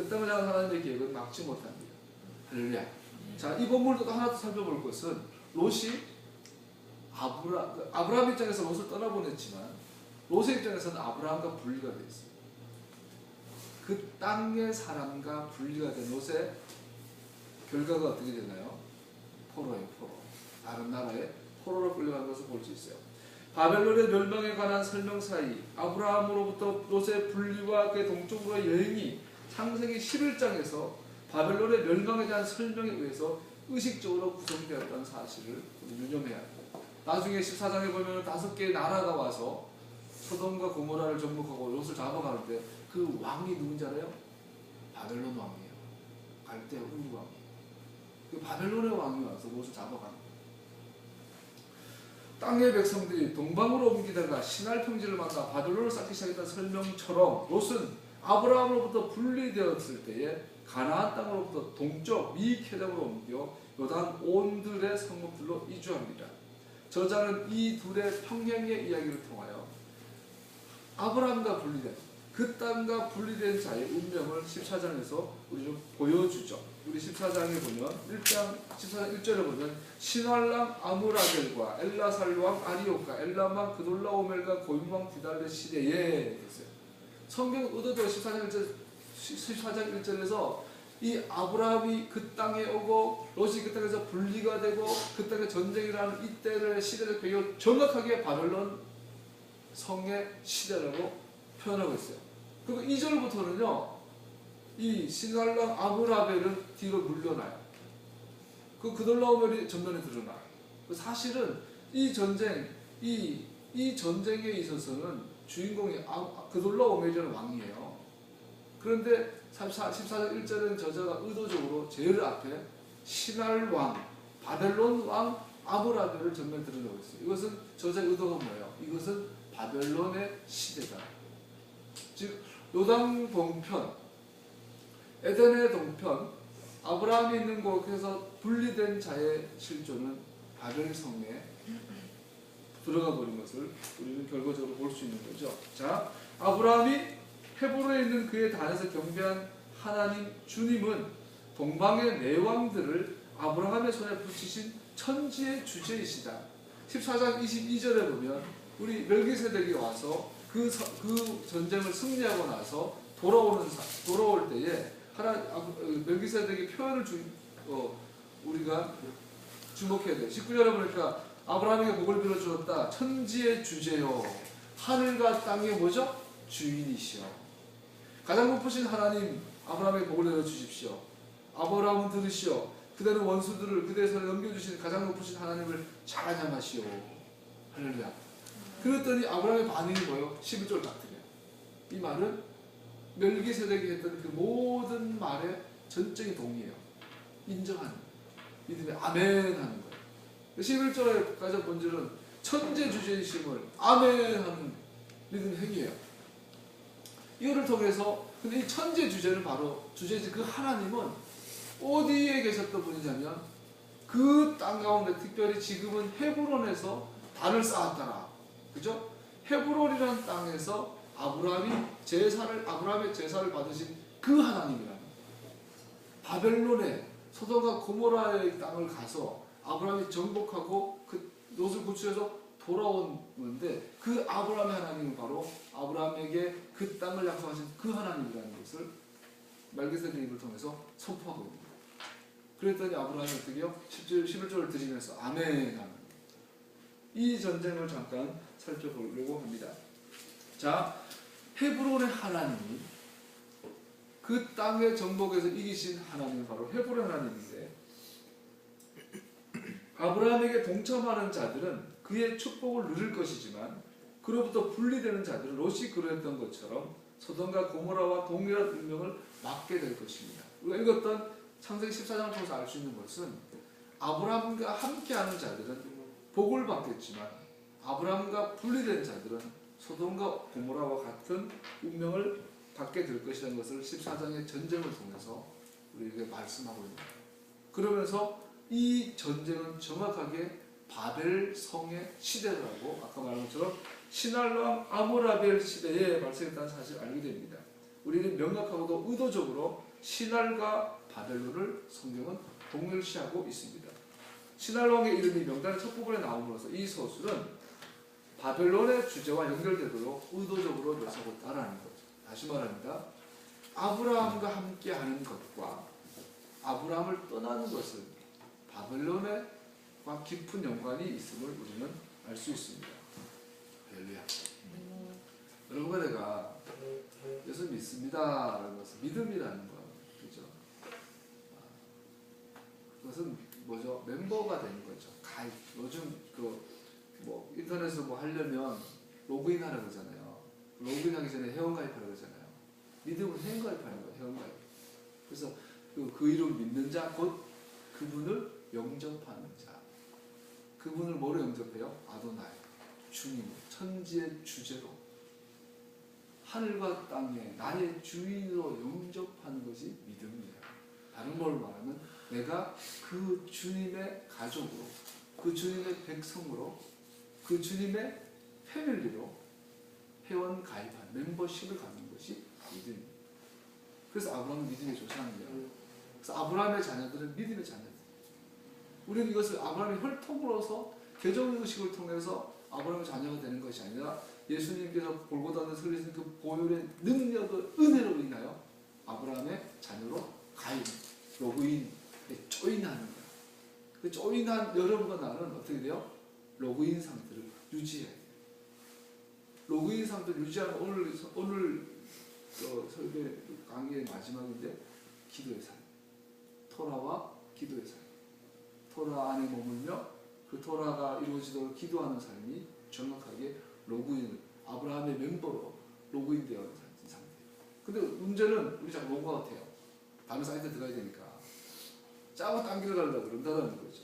땅을 향한 하나님의 계획은 막지 못합니다. 할렐루야. 자, 이 본문도 하나 더 살펴볼 것은 롯이 아브라함 입장에서 롯을 떠나보냈지만 롯의 입장에서는 아브라함과 분리가 되어 있어요. 그 땅의 사람과 분리가 된 롯의 결과가 어떻게 되나요? 포로예요, 포로. 다른 나라에 포로로 끌려간 것을 볼 수 있어요. 바벨론의 멸망에 관한 설명사이 아브라함으로부터 롯의 분리와 그의 동쪽으로의 여행이 창세기 11장에서 바벨론의 멸망에 대한 설명에 의해서 의식적으로 구성되었다는 사실을 유념해야 합니다. 나중에 14장에 보면 5개의 나라가 와서 소돔과 고모라를 정복하고 롯을 잡아가는데 그 왕이 누군지 알아요? 바벨론 왕이에요. 갈대 우르 왕. 그 바벨론의 왕이 와서 롯을 잡아가는 거예요. 땅의 백성들이 동방으로 옮기다가 시날 평지를 만나 바벨론을 쌓기 시작했다는 설명처럼 롯은 아브라함으로부터 분리되었을 때에 가나안 땅으로부터 동쪽 미케담으로 옮겨 요단 온들의 성읍들로 이주합니다. 저자는 이 둘의 평행의 이야기를 통하여 아브라함과 분리된 그 땅과 분리된 자의 운명을 14장에서 우리 좀 보여주죠. 우리 14장에 보면 14장 1절에 보면 신할람 아므라델과 엘라살 왕 아리오카 엘라만 그돌라오멜과 고임왕 디달레 시대에 있어요. 성경 의도도 14장 1절에서 이 아브라함이 그 땅에 오고 롯이 그 땅에서 분리가 되고 그 땅에 전쟁이라는 이때를 시대적 배경을 정확하게 바벨론 성의 시대라고 표현하고 있어요. 그리고 2절부터는요 이 신할람 아므라벨은 뒤로 물러나요. 그 그돌라오멜이 전면에 드러나요. 사실은 이 전쟁 이 전쟁에 있어서는 주인공이 그돌라오멜이라는 왕이에요. 그런데 14장 1절은 저자가 의도적으로 제일 앞에 신할 왕, 바벨론 왕 아므라벨을 전면에 드러내고 있어요. 이것은 저자의 의도가 뭐예요? 이것은 바벨론의 시대다. 즉 요단 동편, 에덴의 동편, 아브라함이 있는 곳에서 분리된 자의 실존은 바벨 성에 들어가 버린 것을 우리는 결과적으로 볼 수 있는 거죠. 자, 아브라함이 헤브론에 있는 그의 단에서 경배한 하나님 주님은 동방의 내왕들을 아브라함의 손에 붙이신 천지의 주제이시다. 14장 22절에 보면 우리 멜기세덱이 와서 그 전쟁을 승리하고 나서 돌아올 때에 멜기세덱의 표현을 우리가 주목해야 돼요. 19절에 보니까 아브라함에게 복을 빌어주었다. 천지의 주제요 하늘과 땅의 뭐죠? 주인이시여. 가장 높으신 하나님 아브라함에게 복을 내려주십시오. 아브라함은 들으시오. 그대는 원수들을 그대의 손에 넘겨주시는 가장 높으신 하나님을 찬양하시오. 할렐루야. 그랬더니 아브라함의 반응이 뭐예요? 11절 같으면 이 말은 멜기세덱이 했던 그 모든 말에 전적인 동의해요. 인정하는 믿음의 아멘 하는 거예요. 11절의 가장 본질은 천재주제이심을 아멘하는 믿음 행위예요. 이거를 통해서 근데 이 천재주제는 바로 주제지 그 하나님은 어디에 계셨던 분이냐면 그 땅 가운데 특별히 지금은 헤브론에서 단을 쌓았더라. 그죠? 헤브론이라는 땅에서 아브라함의 제사를 받으신 그 하나님이라는 바벨론의 소돔과 고모라의 땅을 가서 아브라함이 정복하고 그 롯을 구출해서 돌아오는데 그 아브라함의 하나님은 바로 아브라함에게 그 땅을 약속하신 그 하나님이라는 것을 멜기세덱 입을 통해서 선포하고 있습니다. 그랬더니 아브라함이 어떻게 해요? 11절을 드리면서 아멘 하는 이 전쟁을 잠깐 살펴보려고 합니다. 자, 헤브론의 하나님이 그 땅의 정복에서 이기신 하나님은 바로 헤브론 하나님인데 아브라함에게 동참하는 자들은 그의 축복을 누릴 것이지만 그로부터 분리되는 자들은 롯이 그러했던 것처럼 소돔과 고모라와 동일한 운명을 맞게 될 것입니다. 우리가 읽었던 창세기 14장을 통해서 알 수 있는 것은 아브라함과 함께하는 자들은 복을 받겠지만 아브라함과 분리된 자들은 소돔과 고모라와 같은 운명을 받게 될 것이라는 것을 14장의 전쟁을 통해서 우리에게 말씀하고 있습니다. 그러면서 이 전쟁은 정확하게 바벨 성의 시대라고 아까 말한 것처럼 신할왕 아모라벨 시대에 발생했다는 사실을 알게 됩니다. 우리는 명확하고도 의도적으로 신할과 바벨론을 성경은 동일시하고 있습니다. 신할왕의 이름이 명단의 첫 부분에 나옴으로써 이 서술은 바벨론의 주제와 연결되도록 의도적으로 묘사하고 있다는 거죠. 다시 말합니다. 아브라함과 함께하는 것과 아브라함을 떠나는 것은 바벨론과 깊은 연관이 있음을 우리는 알 수 있습니다. 할렐루야. 여러분과 내가 예수 믿습니다라는 것은 믿음이라는 거, 그죠? 그것은 뭐죠? 멤버가 되는 거죠. 가입. 요즘 뭐 인터넷으로 뭐 하려면 로그인 하라고 그러잖아요. 로그인하기 전에 회원가입하라고 그러잖아요. 믿음은 회원가입하는 거예요. 회원가입. 그래서 그 이름 믿는 자, 곧 그분을 영접하는 자. 그분을 뭐로 영접해요? 아도나이, 주님, 천지의 주제로, 하늘과 땅에 나의 주인으로 영접하는 것이 믿음이에요. 다른 걸로 말하면 내가 그 주님의 가족으로, 그 주님의 백성으로, 그 주님의 패밀리로 회원 가입한 멤버십을 갖는 것이 믿음입니다. 그래서 아브라함은 믿음의 조상이에요. 그래서 아브라함의 자녀들은 믿음의 자녀들. 우리는 이것을 아브라함의 혈통으로서 개종의식을 통해서 아브라함의 자녀가 되는 것이 아니라 예수님께서 골고다는 설리신 그 보혈의 능력을 은혜로 인하여 아브라함의 자녀로 가입, 로그인에 조인하는 거예요. 그 조인한 여러분과 나는 어떻게 돼요? 로그인 상태를 유지해야 돼요. 로그인 상태를 유지하는 오늘 설교 강의의 마지막인데 기도의 삶. 토라와 기도의 삶. 토라 안에 머물며 그 토라가 이루어지도록 기도하는 삶이 정확하게 로그인, 아브라함의 멤버로 로그인되어 있는 상태예요. 근데 문제는 우리 자꾸 로그아웃 해요. 다른 사이트에 들어가야 되니까. 짜고 딴 길을 가려고 그런다는 거죠.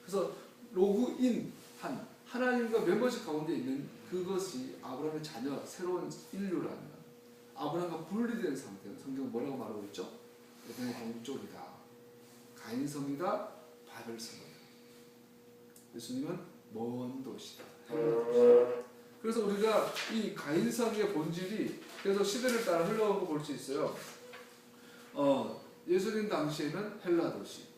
그래서 로그인한 하나님과 멤버십 가운데 있는 그것이 아브라함의 자녀, 새로운 인류라는 아브라함과 분리된 상태는 성경은 뭐라고 말하고 있죠? 에덴의 동쪽이다. 가인성이다. 바벨성이다. 예수님은 먼 도시다. 그래서 우리가 이 가인성의 본질이 그래서 시대를 따라 흘러간 거 볼 수 있어요. 예수님 당시에는 헬라 도시,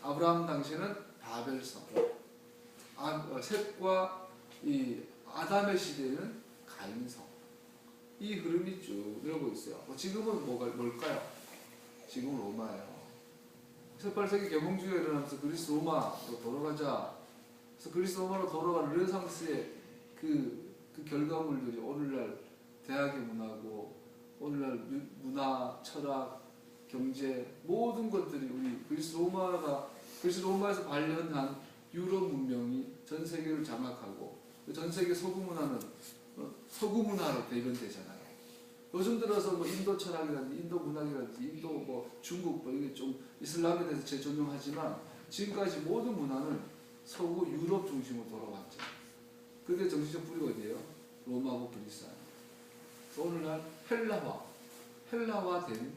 아브라함 당시에는 바벨성, 셋과 이 아담의 시대에는 가인성. 이 흐름이 쭉 이러고 있어요. 지금은 뭘까요? 지금은 로마예요. 18세기 개몽주의가 일어나면서 그리스 로마로 돌아가자. 그래서 그리스 로마로 돌아간 르네상스의 그 결과물들이 오늘날 대학의 문화고 오늘날 문화, 철학, 경제 모든 것들이 우리 그리스 로마에서 발현한 유럽 문명이 전 세계를 장악하고 전 세계 서구 문화는 서구 문화로 대변되잖아요. 요즘 들어서 뭐 인도 철학이라든지 인도 문학이라든지 인도 뭐 중국 뭐 이게 좀 이슬람에 대해서 재조명하지만 지금까지 모든 문화는 서구 유럽 중심으로 돌아왔죠. 그게 정치적 뿌리가 어디예요? 로마하고 그리스. 오늘날 헬라화된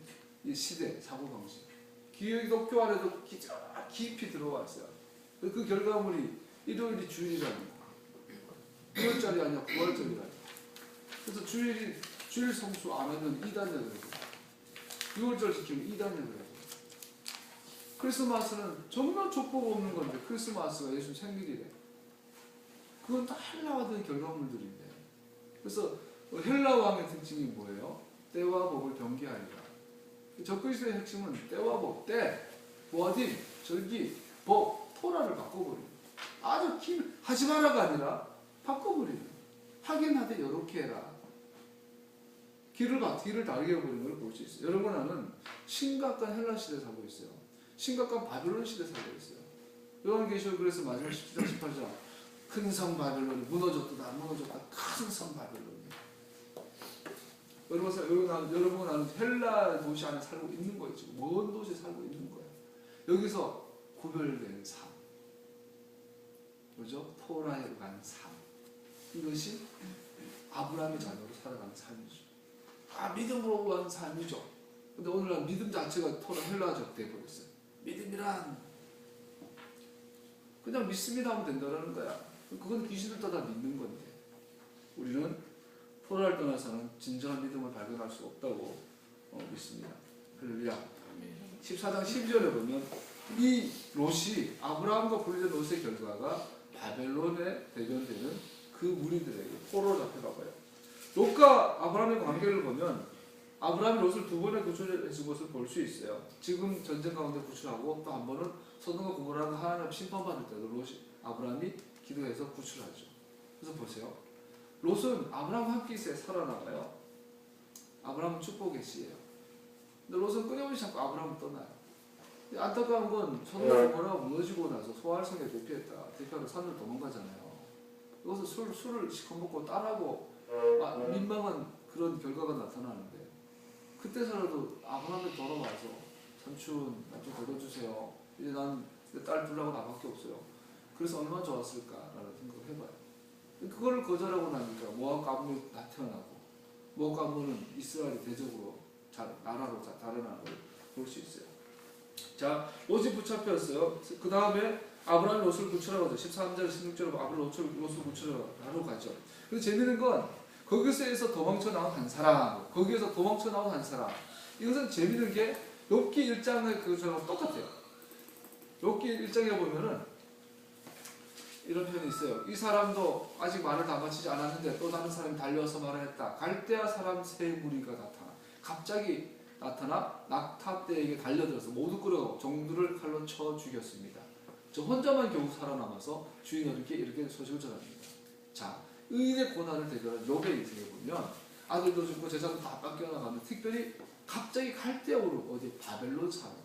이 시대 사고방식. 기독교 안에도 깊이 들어왔어요. 그 결과물이 일요일이 주일이라는 거. 9월짜리 아니야 9월짜리라는 거. 그래서 주일 성수 안 하면 이단이라 그러고 6월절 지키면 이단이라 그러고 크리스마스는 정말 족보가 없는 건데 크리스마스가 예수 생일이래. 그건 다 헬라화된 결과물들인데. 그래서 헬라 왕의 특징이 뭐예요? 때와 법을 경계하리라. 적그리스도의 핵심은 때와 법, 때, 모아딤, 절기, 법, 토라를 바꿔버리는. 아주 하지 마라가 아니라 바꿔버리는. 하긴 하되 이렇게 해라. 길을 다르게 해버리는 걸 볼 수 있어요. 여러분, 나는 심각한 헬라 시대 살고 있어요. 심각한 바빌론 시대 살고 있어요. 요한계시록 그래서 마지막 17장 18장 큰 성 바빌론이 무너졌다 큰 성 바빌론이. 여러분 나는 헬라 도시 안에 살고 있는 거예요. 지금 먼 도시에 살고 있는 거예요. 여기서 구별된 삶, 뭐죠? 토라에 관한 삶. 이것이 아브라함의 자녀로 살아가는 삶이죠. 믿음으로 구한 삶이죠. 근데 오늘날 믿음 자체가 토라 헬라적 되어버렸어요. 믿음이란 그냥 믿습니다 하면 된다는 거야. 그건 귀신을 떠다 믿는 건데 우리는 토라를 떠나서는 진정한 믿음을 발견할 수 없다고 믿습니다. 할렐루야. 14장 12절에 보면 이 롯이 아브라함과 분리된 롯의 결과가 바벨론에 대변되는 그 무리들에게 포로로 잡혀가봐요. 롯과 아브라함의 관계를 보면 아브라함이 롯을 두 번에 구출해 준 것을 볼 수 있어요. 지금 전쟁 가운데 구출하고 또 한 번은 소돔과 고모라가 하나님 심판받을 때도 아브라함이 기도해서 구출하죠. 그래서 보세요. 롯은 아브라함과 함께 있어야 살아나가요. 아브라함은 축복의 씨예요. 근데 롯은 끊임없이 자꾸 아브라함을 떠나요. 안타까운 건 소돔과 고모라가 무너지고 나서 소알성에 대피하러 산으로 도망가잖아요. 여기서 술을 시커멓고 딸하고 민망한 그런 결과가 나타나는데 그때서라도 아브라함이 돌아와서 삼촌 나 좀 걷어주세요. 이제 난 내 딸 둘라고 나밖에 없어요. 그래서 얼마나 좋았을까라는 생각을 해봐요. 그걸 거절하고 나니까 모압 가문이 나타나고 모압 가문은 이스라엘이 대적으로 나라로 달아나는 걸 볼 수 있어요. 자, 롯이 붙잡혔어요. 그 다음에 아브라함이 롯을 구출하러 가죠. 13절 16절에 아브라함이 롯을 구출하러 가죠. 근데 재미있는 건 거기서 도망쳐 나온 한 사람, 거기에서 도망쳐 나온 한 사람. 이것은 재미있는 게 욥기 1장의 그처럼 똑같아요. 욥기 1장에 보면은 이런 표현이 있어요. 이 사람도 아직 말을 다 마치지 않았는데 또 다른 사람이 달려와서 말을 했다. 갈대아 사람 세 무리가 갑자기 나타나 낙타떼에게 달려들어서 모두 끌어가고 종들을 칼로 쳐 죽였습니다. 저 혼자만 겨우 살아남아서 주인어른께 이렇게 소식을 전합니다. 자, 의인의 고난을 대결한 욥의 인생에 보면 아들도 죽고 재산도 다 뺏겨나가는 특별히 갑자기 갈대아로 어디 바벨론 사람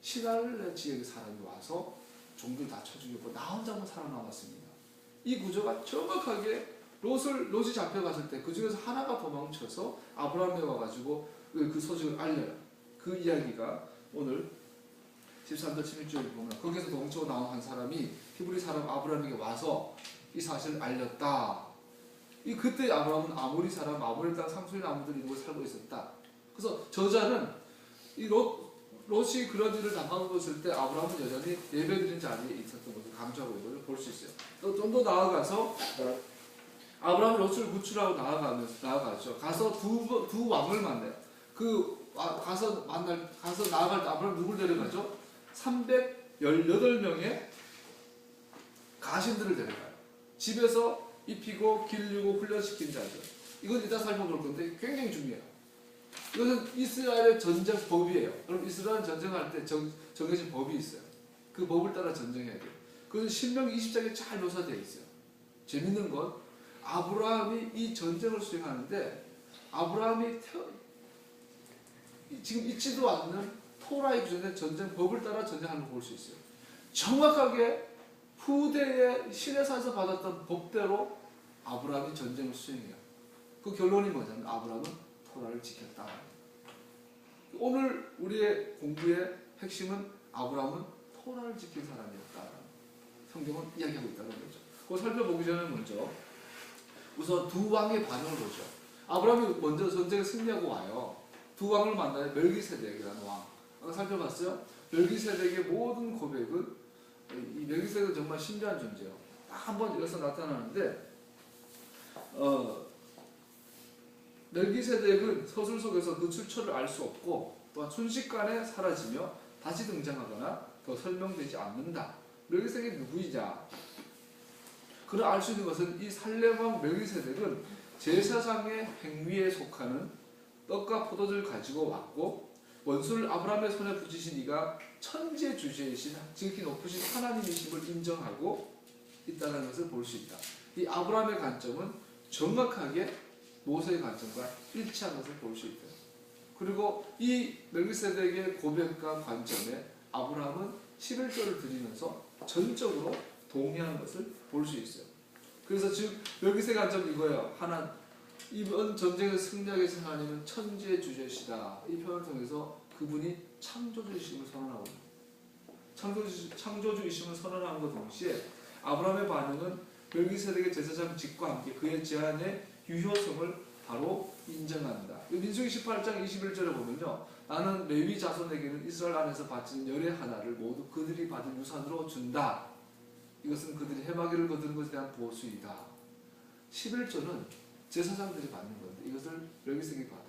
시날레 지역의 사람이 와서 종들 다 쳐 죽였고 나 혼자만 살아남았습니다. 이 구조가 정확하게 롯이 잡혀갔을 때 그 중에서 하나가 도망쳐서 아브라함에 와가지고 그 소식을 알려요. 그 이야기가 오늘 13절 16절에 보면 거기서 도망치고 나온 한 사람이 히브리 사람 아브라함에게 와서 이 사실을 알렸다. 그때 아브라함은 아모리 사람, 아모리 땅 상수리 나무들이 있는 곳에 살고 있었다. 그래서 저자는 이 롯이 그런 일을 당하고 있을 때 아브라함은 여전히 예배드린 자리에 있었던 것을 강조하고 있는 것을 볼 수 있어요. 또 좀 더 나아가서 아브라함이 롯을 구출하고 나아가죠. 가서 두 왕을 만나요. 가서 나아갈 때 아브라함 누굴 데려가죠? 318명의 가신들을 데려가요. 집에서 입히고 기르고 훈련시킨 자들. 이건 이따 살펴볼 건데 굉장히 중요해요. 이것은 이스라엘의 전쟁 법이에요. 여러분 이스라엘 전쟁할 때 정해진 법이 있어요. 그 법을 따라 전쟁해야 돼요. 그것은 신명기 20장에 잘 묘사되어 있어요. 재밌는 건 아브라함이 이 전쟁을 수행하는데 아브라함이 지금 있지도 않는 토라의 기존의 전쟁 법을 따라 전쟁하는 걸 볼 수 있어요. 정확하게 후대의 시내산에서 받았던 법대로 아브라함이 전쟁을 수행해요. 그 결론이 뭐냐면 아브라함은 토라를 지켰다. 오늘 우리의 공부의 핵심은 아브라함은 토라를 지킨 사람이었다. 성경은 이야기하고 있다는 거죠. 그거 살펴보기 전에 먼저 우선 두 왕의 반응을 보죠. 아브라함이 먼저 전쟁에 승리하고 와요. 두 왕을 만나요. 멜기세덱이라는 왕. 아까 살펴봤어요? 멜기세덱의 모든 고백은 이 멜기세덱은 정말 신비한 존재예요. 딱 한 번 여기서 나타나는데 멜기세덱은 서술 속에서 그 출처를 알 수 없고 또한 순식간에 사라지며 다시 등장하거나 더 설명되지 않는다. 멜기세덱이 누구이냐? 그를 알 수 있는 것은 이 살렘왕 멜기세덱은 제사장의 행위에 속하는 떡과 포도주를 가지고 왔고 원수를 아브라함의 손에 붙이신 이가 천지주제이신 지극히 높으신 하나님이심을 인정하고 있다는 것을 볼 수 있다. 이 아브라함의 관점은 정확하게 모세의 관점과 일치한 것을 볼 수 있다. 그리고 이 멜기세덱의 고백과 관점에 아브라함은 11조를 드리면서 전적으로 동의하는 것을 볼 수 있어요. 그래서 즉 멜기세덱 관점 이거예요. 이번 전쟁을 승리하게 하신 하나님은 천지의 주제시다. 이 표현을 통해서 그분이 창조주이심을 선언하고 창조주이심을 선언하는 것 동시에 아브라함의 반응은 멜기세덱의 제사장 직과 함께 그의 제안의 유효성을 바로 인정한다. 민수기 18장 21절에 보면요. 나는 레위 자손에게는 이스라엘 안에서 바치는 열의 하나를 모두 그들이 받은 유산으로 준다. 이것은 그들이 해마기를 거두는 것에 대한 보수이다. 11조는 제사장들이 받는 건데 이것을 멜기세덱이 받아요.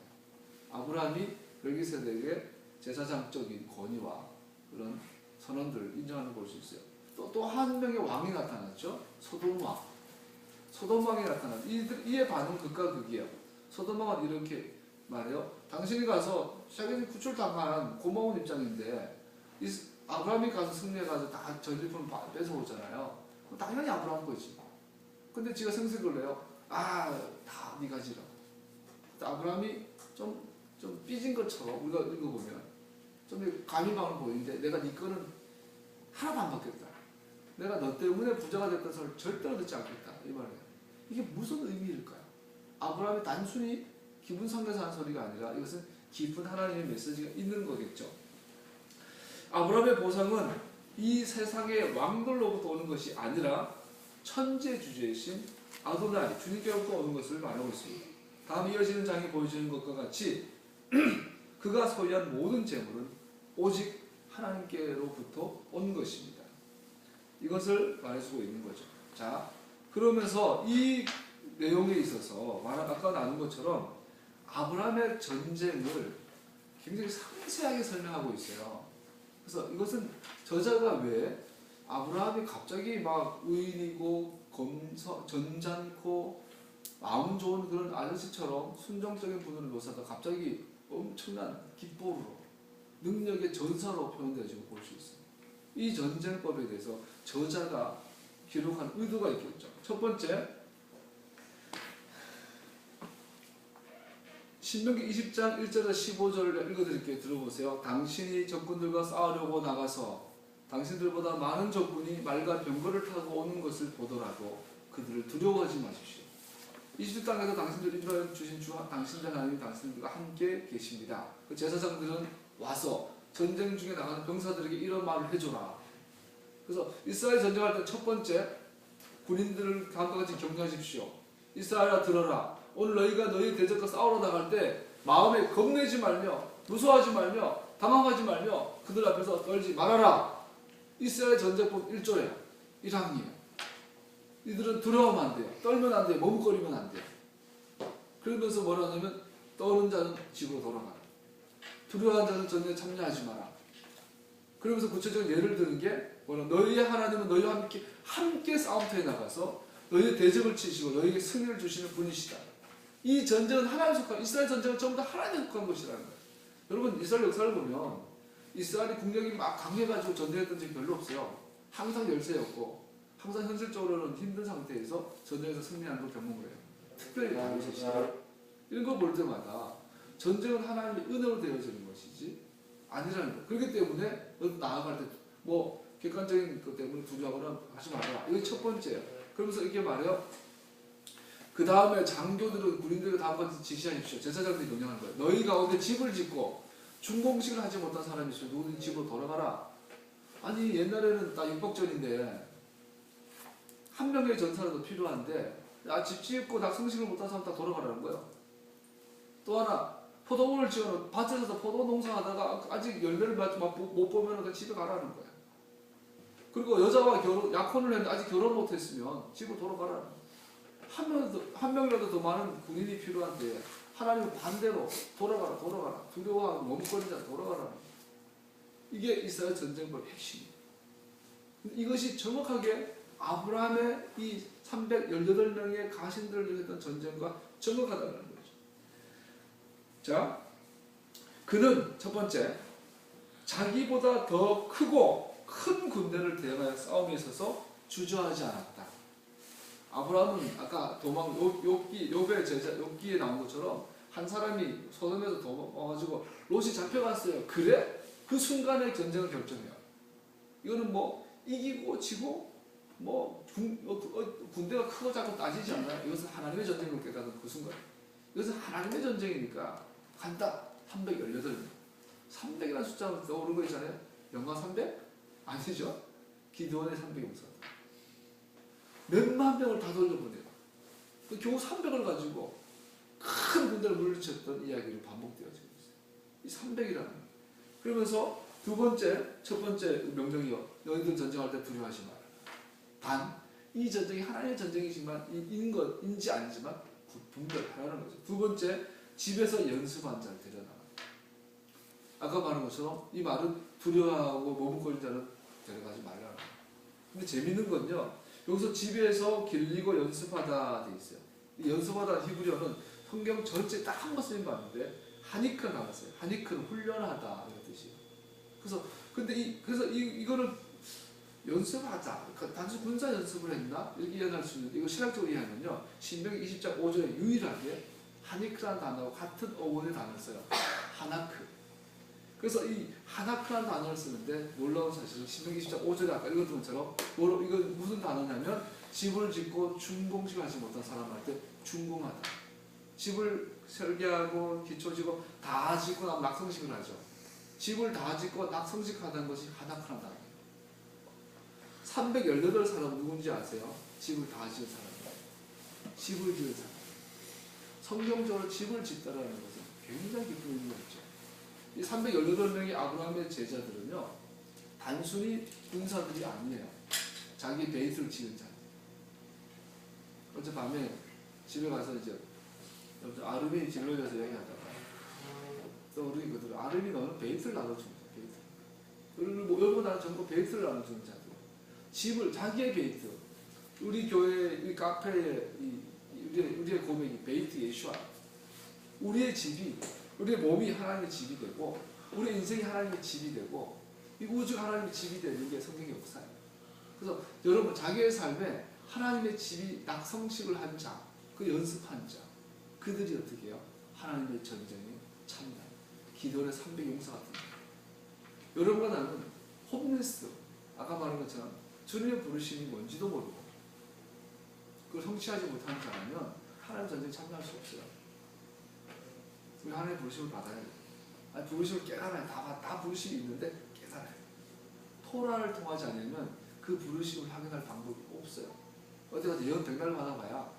아브라함이 멜기세덱의 제사장적인 권위와 그런 선언들을 인정하는 걸 볼 수 있어요. 또 한 명의 왕이 나타났죠. 소돔 왕. 소돔 왕이 나타났죠. 이의 반응은 극과 극이에요. 소돔 왕은 이렇게 말해요. 당신이 가서 자기는 구출당한 고마운 입장인데 아브라함이 가서 승리해가서 다 전리품을 뺏어오잖아요. 그럼 당연히 아브라함 거지. 근데 지가 생색을 내요. 다 네가 지라. 아브라함이 좀 삐진 것처럼 우리가 읽어보면 좀 감히방을 보이는데 내가 네 거는 하나도 안 받겠다. 내가 너 때문에 부자가 됐다는 소리를 절대로 듣지 않겠다. 이 말이에요. 이게 무슨 의미일까요? 아브라함이 단순히 기분 상해서 하는 소리가 아니라 이것은 깊은 하나님의 메시지가 있는 거겠죠. 아브라함의 보상은 이 세상의 왕들로부터 오는 것이 아니라 천지주제이신 아도나이 주님께로부터 오는 것을 말하고 있습니다. 다음 이어지는 장이 보여주는 것과 같이 그가 소유한 모든 재물은 오직 하나님께로부터 온 것입니다. 이것을 말해주고 있는 거죠. 자, 그러면서 이 내용에 있어서 아까 나눈 것처럼 아브라함의 전쟁을 굉장히 상세하게 설명하고 있어요. 그래서 이것은 저자가 왜 아브라함이 갑자기 막 의인이고 전잖고 마음 좋은 그런 아저씨처럼 순종적인 분으로 묘사하다 갑자기 엄청난 기법으로 능력의 전사로 표현되어지고 볼 수 있어요. 이 전쟁법에 대해서 저자가 기록한 의도가 있겠죠. 첫 번째, 신명기 20장 1절에서 15절을 읽어드릴게요. 들어보세요. 당신이 적군들과 싸우려고 나가서 당신들보다 많은 적군이 말과 병거를 타고 오는 것을 보더라도 그들을 두려워하지 마십시오. 이집트 땅에서 당신들이 이루어 주신 주 당신들 하나님 당신들과 함께 계십니다. 그 제사장들은 와서 전쟁 중에 나가는 병사들에게 이런 말을 해줘라. 그래서 이스라엘 전쟁할 때 첫 번째 군인들을 다음과 같이 격려하십시오. 이스라엘아 들어라. 오늘 너희가 너희 대적과 싸우러 나갈 때 마음에 겁내지 말며 무서워하지 말며 당황하지 말며 그들 앞에서 떨지 말아라. 이스라엘 전쟁법 1조예요. 1항이에요. 이들은 두려워하면 안 돼요. 떨면 안 돼요. 머뭇거리면 안 돼요. 그러면서 뭐라 하냐면 떠는 자는 집으로 돌아가라. 두려워하는 자는 전쟁에 참여하지 마라. 그러면서 구체적인 예를 드는 게 뭐냐, 너희의 하나님은 너희와 함께 싸움터에 나가서 너희의 대적을 치시고 너희에게 승리를 주시는 분이시다. 이 전쟁은 하나님 속한, 이스라엘 전쟁은 전부 다 하나님 속한 것이라는 거예요. 여러분 이스라엘 역사를 보면 이스라엘이 국력이 막 강해가지고 전쟁했던 적이 별로 없어요. 항상 열세였고 항상 현실적으로는 힘든 상태에서 전쟁에서 승리하는 걸 경험을 해요. 특별히 다르셨지. 이런 걸 볼 때마다 전쟁은 하나님의 은혜로 되어지는 것이지 아니라는 거예요. 그렇기 때문에 나아갈 때 뭐 객관적인 것 때문에 두려워하거나 하지 말아라. 이게 첫 번째예요. 그러면서 이렇게 말해요. 그 다음에 장교들은 군인들과 다음과 지시하십시오. 제사장들이 명령하는 거예요. 너희 가운데 집을 짓고 준공식을 하지 못한 사람이 있으면 누구든지 집으로 돌아가라. 아니 옛날에는 다 육복전인데 한 명의 전사라도 필요한데 집 짓고 낙성식을 못한 사람 다 돌아가라는 거예요. 또 하나 포도원을 지어놓은 밭에서 포도 농사하다가 아직 열매를 못 보면 그 집에 가라는 거예요. 그리고 여자와 약혼을 했는데 아직 결혼 못했으면 집으로 돌아가라는 거예요. 한 명이라도 더 많은 군인이 필요한데 하나님은 반대로 돌아가라 두려워하고 머뭇거리지 않고 돌아가라. 이게 이스라엘 전쟁법 핵심이에요. 이것이 정확하게 아브라함의 이 318명의 가신들을 했던 전쟁과 정확하다는 거죠. 자, 그는 첫 번째 자기보다 더 크고 큰 군대를 대응하여 싸움에 있어서 주저하지 않았다. 아브라함은 아까 욥의 제자 욥기에 나온 것처럼 한 사람이 소돔에서 도망가가지고 롯이 잡혀갔어요. 그래? 그 순간에 전쟁을 결정해요. 이거는 뭐 이기고 지고 뭐 군대가 크고 작고 따지지 않아요. 이것은 하나님의 전쟁을 깨닫는 그 순간. 이것은 하나님의 전쟁이니까 간다. 318명. 300이라는 숫자가 떠오르는 거 있잖아요. 영광 300? 아니죠. 기드온의 300용사. 몇만 명을 다 돌려보내요. 겨우 300을 가지고 큰 군대를 물리쳤던 이야기를 반복되어지고 있어요. 이 300이라는 거예요. 그러면서 첫 번째 명령이요. 너희들 전쟁할 때 두려워하지 마라. 단, 이 전쟁이 하나님의 전쟁이지만 인지 아니지만 분별하라는 거죠. 두 번째, 집에서 연습한 자를 데려나가. 아까 말한 것처럼 이 말은 두려워하고 머뭇거리는 자는 데려가지 말라는 거예요. 근데 재밌는 건요. 여기서 집에서 길리고 연습하다 돼 있어요. 이 연습하다 히브리어는 성경 전체 딱 한 번 쓰임 봤는데 하니크 나왔어요. 하니크는 훈련하다 이런 뜻이에요. 그래서 이거는 연습하자. 단순 군사 연습을 했나? 이렇게 이해할 수 있는데 이거 신학적으로 이해하면요. 신명기 20장 5절에 유일하게 하니크라는 단어와 같은 어원의 단어를 써요. 하나크. 그래서 이 하나크라는 단어를 쓰는데 놀라운 사실은 신명기 20장 5절에 아까 읽었던 것처럼 이건 무슨 단어냐면 집을 짓고 준공식 하지 못한 사람한테 준공하다. 집을 설계하고 기초지고 다 짓고 나면 낙성식을 하죠. 집을 다 짓고 낙성식 하는 것이 하나크라는 단어예요. 318사람 누군지 아세요? 집을 다 지은 사람이에요. 집을 지은 사람. 성경적으로 집을 짓다라는 것은 굉장히 깊은 의미가 있죠. 이 318명의 아브라함의 제자들은요, 단순히 군사들이 아니에요. 자기 베이스를 지은 자예요. 어젯밤에 집에 가서 이제 아름이 진로에서 얘기하다가 떠오르거든. 아름이 너는 베이스를 나눠주는 거야. 베이스. 그리고 여러분 나는 전부 베이스를 나눠주는 자들. 집을 자기의 베이스. 우리 교회, 우리 카페의 우리의 고백이 베이트 예수와. 우리의 집이, 우리의 몸이 하나님의 집이 되고, 우리의 인생이 하나님의 집이 되고, 이 우주가 하나님의 집이 되는 게 성경의 역사예요. 그래서 여러분 자기의 삶에 하나님의 집이 낙성식을 한 자, 그 연습한 자, 그들이 어떻게 해요? 하나님의 전쟁에 참여해요. 기도의 300용사 같은 거. 여러분과 나는 홈리스, 아까 말한 것처럼 주님의 부르심이 뭔지도 모르고 그걸 성취하지 못하는 자라면 하나님 전쟁에 참여할 수 없어요. 우리 하나님의 부르심을 받아야 돼요. 아니, 부르심을 깨달아야 다 부르심이 있는데 깨달아야 돼요. 토라를 통하지 않으면 그 부르심을 확인할 방법이 없어요. 어디 가서 예언 100날 받아봐야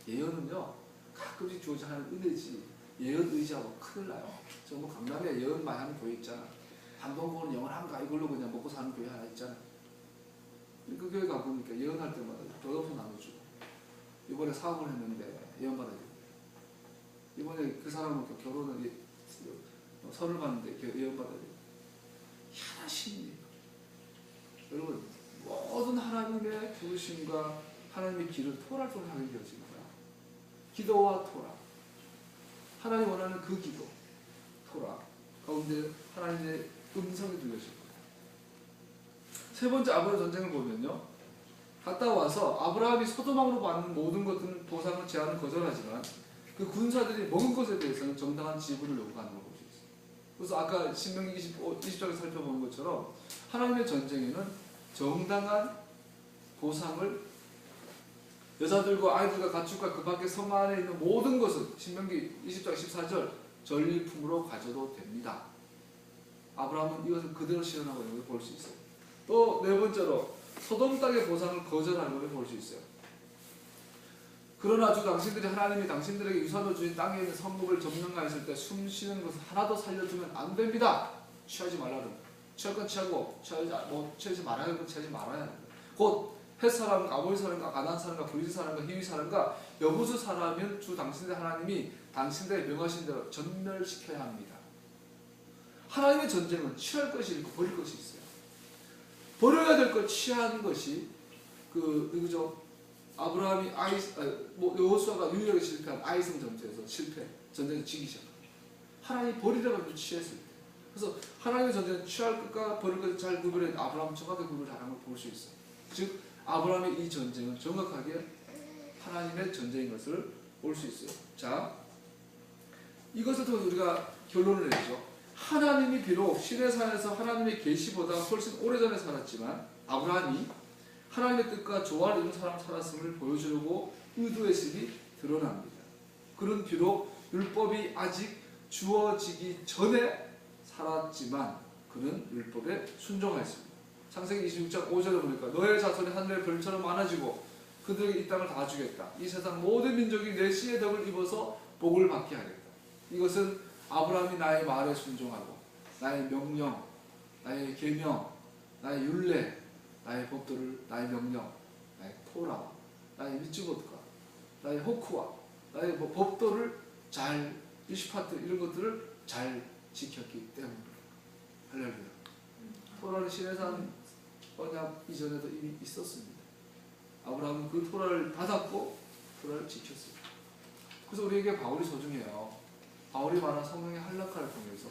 예언은요 가끔씩 주어져 하는 은혜지 예언 의지하고 큰일 나요. 저 뭐 강남에 예언 많이 하는 교회 있잖아. 한동고는 영원한가 이걸로 그냥 먹고 사는 교회 하나 있잖아. 그 교회 가보니까 예언할 때마다 벼덮어 나눠주고 이번에 사업을 했는데 예언 받아야 돼. 이번에 그 사람은 결혼을 선을 받는데 예언 받아야 돼. 희한하신 여러분 모든 하나님의 부르심과 하나님의 길을 토라를 통해 하게 되어지는 거야. 기도와 토라. 하나님 원하는 그 기도, 토라 가운데 하나님의 음성이 들려질 거예요. 세 번째 아브라함 전쟁을 보면요. 갔다 와서 아브라함이 소돔왕으로 받는 모든 것들은 보상을 제한을 거절하지만 그 군사들이 먹은 것에 대해서는 정당한 지불을 요구하는 걸 볼 수 있어요. 그래서 아까 신명기 20장에 살펴본 것처럼 하나님의 전쟁에는 정당한 보상을 여자들과 아이들과 가축과 그 밖에 성 안에 있는 모든 것은 신명기 20장 14절 전리품으로 가져도 됩니다. 아브라함은 이것을 그대로 실현하고 있는 걸 볼 수 있어요. 또 네 번째로 소돔 땅의 보상을 거절하는 걸 볼 수 있어요. 그러나 주 당신들이 하나님이 당신들에게 유산으로 주신 땅에 있는 성읍을 점령하였을 때 숨쉬는 것을 하나도 살려두면 안 됩니다. 취하지 말라는. 취할 건 취하고 취하지 말아야 할 건 취하지 말아야 합니다. 곧 헷 사람과 아모리 사람과 가나안 사람과 브리스 사람과 히위 사람과 여부수 사람은 주 당신들 하나님이 당신들에게 명하신 대로 전멸시켜야 합니다. 하나님의 전쟁은 취할 것이 있고 버릴 것이 있어요. 버려야 될 걸 취하는 것이 누구죠? 아브라함이 여호수아가 유일하게 실패한 아이성 전투에서 전쟁에서 지기 시작합니다. 하나님이 버리라고 취했을 때. 그래서 하나님의 전쟁은 취할 것과 버릴 것을 잘 구별해 아브라함 정확하게 구별을 잘한 걸 볼 수 있어요. 즉 아브라함의 이 전쟁은 정확하게 하나님의 전쟁인 것을 볼 수 있어요. 자, 이것을 통해서 우리가 결론을 내죠. 하나님이 비록 시내산에서 하나님의 계시보다 훨씬 오래전에 살았지만 아브라함이 하나님의 뜻과 조화를 이룬 사람 살았음을 보여주려고 의도했음이 드러납니다. 그는 비록 율법이 아직 주어지기 전에 살았지만 그는 율법에 순종하였습니다. 창세기 26장 5절에 보니까 너의 자손이 하늘의 별처럼 많아지고 그들에게 이 땅을 다 주겠다. 이 세상 모든 민족이 내 씨의 덕을 입어서 복을 받게 하겠다. 이것은 아브라함이 나의 말에 순종하고 나의 명령, 나의 계명, 나의 율례, 나의 법도를, 나의 명령, 나의 토라, 나의 미츠봇과 나의 호크와 나의 법도를 잘 미슈파트 이런 것들을 잘 지켰기 때문입니다. 할렐루야. 토라는 시내산 언약 이전에도 이미 있었습니다. 아브라함은 그 토라를 받았고 토라를 지켰습니다. 그래서 우리에게 바울이 소중해요. 바울이 말한 성령의 할락화를 통해서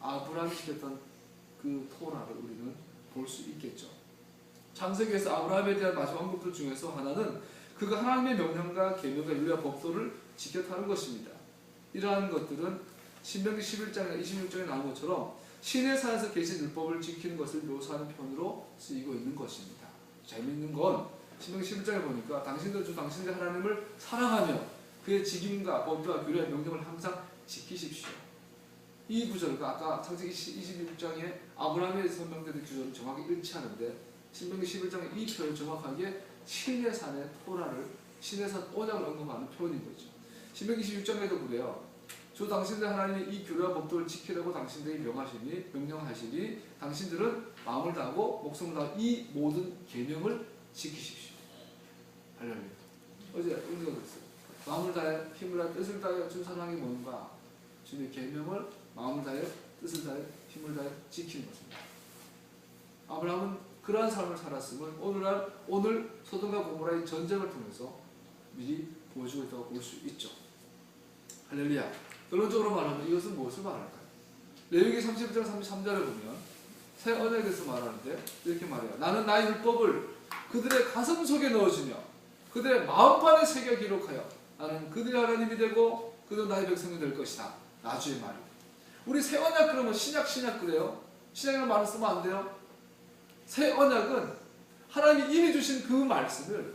아브라함이 지켰던 그 토라를 우리는 볼 수 있겠죠. 창세기에서 아브라함에 대한 마지막 언급들 중에서 하나는 그가 하나님의 명령과 계명과 율례와 법도를 지켰다는 것입니다. 이러한 것들은 신명기 11장이나 26장에 나온 것처럼 시내산에서 계신 율법을 지키는 것을 묘사하는 표현으로 쓰이고 있는 것입니다. 재미있는 건 신명기 11장에 보니까 당신들 주 당신들 하나님을 사랑하며 그의 직임과 법도와 규례와 명령을 항상 지키십시오. 이 구절과 아까 창세기 26장에 아브라함에 설명되는 구절은 정확히 일치하는데 신명기 11장의 이 표현은 정확하게 시내산의 토라를 시내산 언약을 언급하는 표현인 거죠. 신명기 26장에도 그래요. 주 당신들 하나님이 이 규례와 법도를 지키라고 당신들에게 명령하시니 당신들은 마음을 다하고 목숨을 다하고 이 모든 계명을 지키십시오. 할렐루야. 어제 우리가 그랬어요. 마음을 다해 힘을 다해 뜻을 다해 주 사랑이 뭔가 주님의 계명을 마음을 다해 뜻을 다해 힘을 다해 지키는 것입니다. 아브라함은 그러한 삶을 살았음을 오늘 소돔과 고모라의 전쟁을 통해서 미리 보여주고 있다고 볼 수 있죠. 할렐루야. 결론적으로 말하면 이것은 무엇을 말할까요? 레위기 31장 33절에 보면 새 언약에서 말하는데 이렇게 말해요. 나는 나의 율법을 그들의 가슴 속에 넣어주며 그들의 마음판에 새겨 기록하여 나는 그들의 하나님이 되고 그들은 나의 백성이 될 것이다. 나주의 말이에요. 우리 새 언약 그러면 신약 그래요? 신약이라는 말을 쓰면 안 돼요? 새 언약은 하나님이 이미 주신 그 말씀을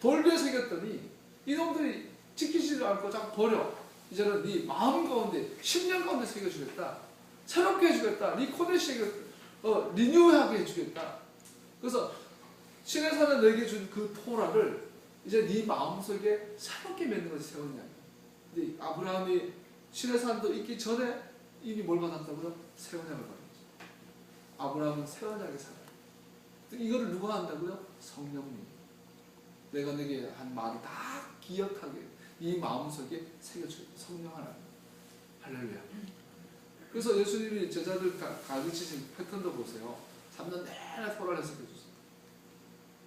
돌비에 새겼더니 이놈들이 지키지도 않고 자꾸 버려. 이제는 네 마음 가운데, 심령 가운데 새겨주겠다. 새롭게 해주겠다. 리코네시게 리뉴하게 해주겠다. 그래서 시내산에 내게 준 그 토라를 이제 네 마음속에 새롭게 맺는 것이 새 언약이야. 근데 아브라함이 시내산도 있기 전에 이미 뭘 받았다고요? 새 언약을 받았죠. 아브라함은 새 언약에 살아요. 이거를 누가 한다고요? 성령님. 내가 내게 한 말이 다 기억하게 이 마음속에 새겨줘요. 성령 하나님. 할렐루야. 그래서 예수님이 제자들 가르치신 패턴도 보세요. 3년 내내 토라를 해석해주세요.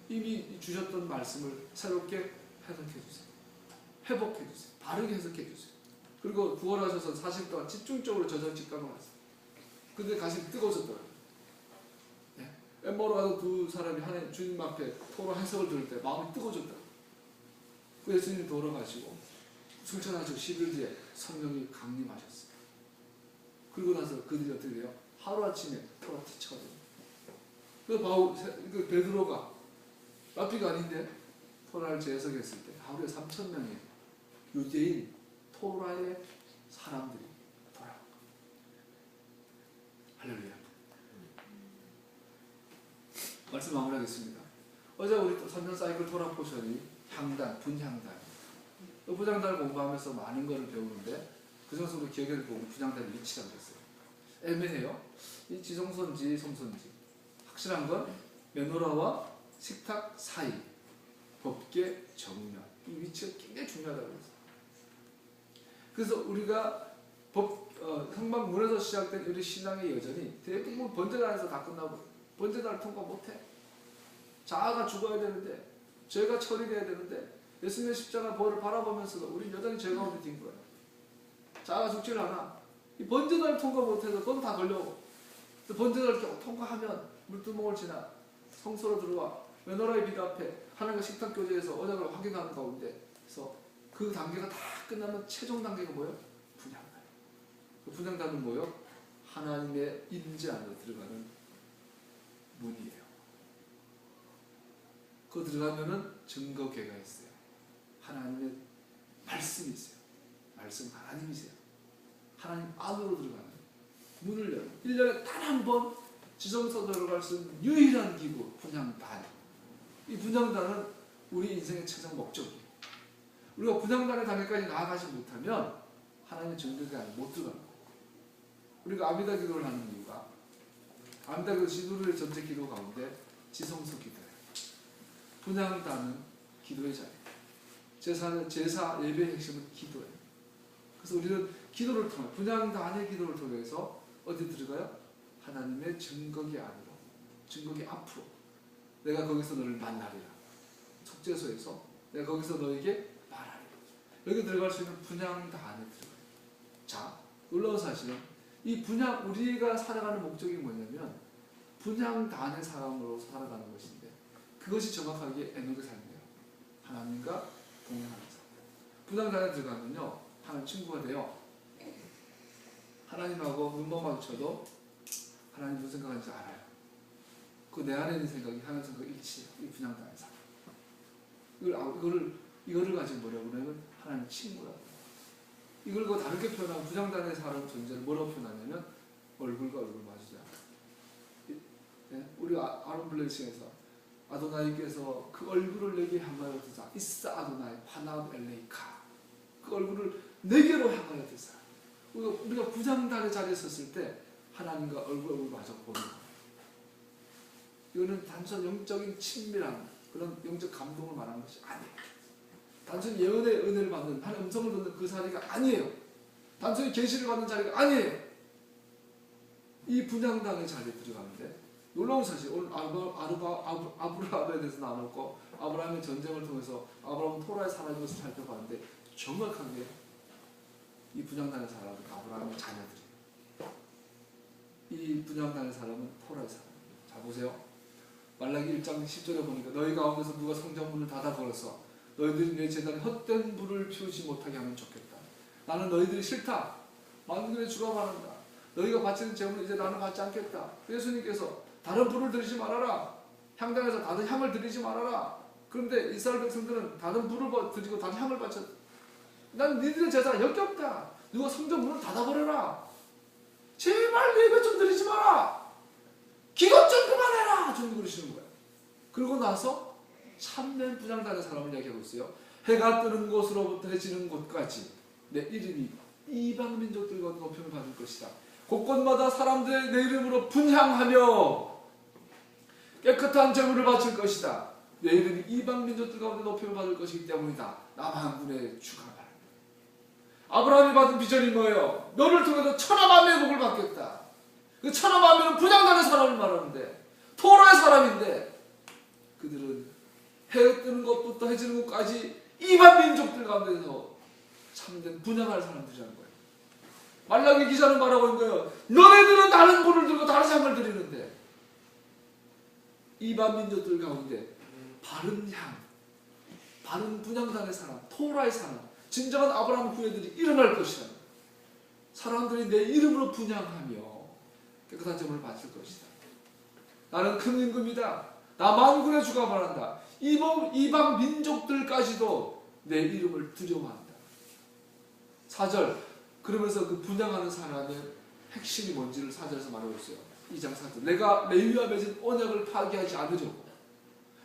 이미 주셨던 말씀을 새롭게 해석해주세요. 회복해주세요. 바르게 해석해주세요. 그리고 부활하셔서 40일 동안 집중적으로 저녁 직감을 하세요. 근데 가슴이 뜨거워졌더라고요. 네. 엠마오로 가서 두 사람이 하나님 주님 앞에 토라 해석을 들을 때 마음이 뜨거워졌다고요. 그 예수님이 돌아가시고 승천하시고 10일 뒤에 성령이 강림하셨어요. 그리고 나서 그들이 어떻게 돼요? 하루아침에 토라 티처가 됩니다. 그래서 베드로가 라피가 아닌데 토라를 재해석했을 때 하루에 3,000명의 유대인 토라의 사람들이 돌아옵니다. 할렐루야. 말씀 마무리하겠습니다. 어제 우리 또 선전 사이클 토라 포션이 향단, 분향단. 분향단을 공부하면서 많은 것을 배우는데 그 중에서 우리 기억에 보고 분향단의 위치라고 했어요. 애매해요. 이 지성소인지 섬소인지. 확실한 건 메노라와 식탁 사이, 법계 정면. 이 위치가 굉장히 중요하다고 했어요. 그래서 우리가 성막문에서 시작된 우리 신앙의 여전히 대부분 번제단에서 다 끝나고 번제단을 통과 못해. 자아가 죽어야 되는데 죄가 처리돼야 되는데 예수님의 십자가 벌을 바라보면서도 우리 여전히 죄 가운데 뛴 거예요. 자아가 죽지를 않아. 이 번제단을 통과 못해서 그건 다 걸려오고 번제단을 통과하면 물두멍을 지나 성소로 들어와 메노라의 빛 앞에 하나님과 식탁 교제에서 언약을 확인하는 가운데 그래서 그 단계가 다 끝나면 최종 단계가 뭐예요? 분향단. 그 분향단은 뭐예요? 하나님의 임재 안으로 들어가는 문이에요. 그거 들어가면은 증거궤가 있어요. 하나님의 말씀이 있어요. 말씀 하나님이세요. 하나님 안으로 들어가는 문을 열어요. 1년에 단 한 번 지성소 들어갈 수 있는 유일한 기구 분향단. 이 분향단은 우리 인생의 최종 목적이에요. 우리가 분향단의 단계까지 나아가지 못하면 하나님의 증거궤 안에 못 들어가는 거예요. 우리가 아미다 기도를 하는 이유가 아미다 기도 지도의 전체 기도 가운데 지성소 기도예요. 분향단은 기도의 자리예요. 제사 예배의 핵심은 기도예요. 그래서 우리는 기도를 통해 분향단의 기도를 통해서 어디 들어가요? 하나님의 증거궤 안으로, 증거궤 앞으로. 내가 거기서 너를 만나리라. 속죄소에서 내가 거기서 너에게 말하리라. 여기 들어갈 수 있는 분향단에 들어가요. 자, 놀라운 사실은 이 분향, 우리가 살아가는 목적이 뭐냐면 분향단의 사람으로 살아가는 것인데 그것이 정확하게 에녹의 삶이에요. 하나님과 동행하는 삶. 분향단에 들어가면요 하나님 친구가 돼요. 하나님하고 눈만 마주쳐도 하나님 무슨 생각하는지 알아요. 그 내 안에 있는 생각이 하나님 생각과 일치해요. 이 분향단의 삶. 이거를 가지고 뭐라고 그러냐면 하나님 친구라고. 이걸 다르게 표현하면 분향단의 사람 존재를 뭐라고 표현하냐면 얼굴과 얼굴 마주자. 네? 우리 아론 블레싱에서 아도나이께서 그 얼굴을 내게 향하여 드사 이사 아도나이 파나운 엘레이카. 그 얼굴을 내게로 향하여 드사. 우리가 분향단의 자리에 섰을 때 하나님과 얼굴 마주 보는 거예요. 이거는 단순 영적인 친밀한 그런 영적 감동을 말하는 것이 아니에요. 단순히 예언의 은혜를 받는 하나님의 음성을 듣는 그 자리가 아니에요. 단순히 계시를 받는 자리가 아니에요. 이 분향단의 자리에 들어가는데 놀라운 사실, 오늘 아브라함에 대해서 나눴고 아브라함의 전쟁을 통해서 아브라함은 토라에 살아있는 것을 살펴봤는데 정확하게 이 분향단의 사람은 아브라함의 자녀들이에요. 이 분향단의 사람은 토라의 사람. 자 보세요. 말라기 1장 10절에 보니까 너희 가운데서 누가 성전문을 닫아 걸어서 너희들이 내 제단에 헛된 불을 피우지 못하게 하면 좋겠다. 나는 너희들이 싫다. 만군의 주가 바란다. 너희가 바치는 제물을 이제 나는 받지 않겠다. 예수님께서 다른 불을 드리지 말아라. 향단에서 다른 향을 드리지 말아라. 그런데 이스라엘 백성들은 다른 불을 드리고 다른 향을 바쳤다. 난 니들의 제사가 역겹다. 누가 성전 문을 닫아버려라. 제발 예배 좀 드리지 마라. 기도 좀 그만해라. 주님 그러시는 거예요. 그러고 나서 참된 분향단의 사람을 이야기하고 있어요. 해가 뜨는 곳으로부터 해지는 곳까지 내 이름이 이방 민족들과 높임을 받을 것이다. 곳곳마다 사람들의 내 이름으로 분향하며 깨끗한 제물을 바칠 것이다. 내 이름이 이방 민족들 가운데 높임을 받을 것이기 때문이다. 남한군의 주가 말한다. 아브라함이 받은 비전이 뭐예요? 너를 통해서 천하만민의 복을 받겠다. 그 천하만민은 분향단의 사람을 말하는데 토라의 사람인데 그들은 해 뜨는 것부터 해지는 것까지 이방 민족들 가운데서 참된 분향할 사람들이라는 거예요. 말라기 기자는 말하고 있는 거예요. 너네들은 다른 불을 들고 다른 향을 드리는데 이방 민족들 가운데 바른 향, 바른 분향단의 사람, 토라의 사람, 진정한 아브라함 후예들이 일어날 것이다. 사람들이 내 이름으로 분향하며 깨끗한 제물을 바칠 것이다. 나는 큰 임금이다. 나 만군의 주가 바란다. 이방 민족들까지도 내 이름을 두려워한다. 4절 그러면서 그 분향하는 사람의 핵심이 뭔지를 4절에서 말하고 있어요. 2장 4절 내가 레위와 맺은 언약을 파기하지 않으려고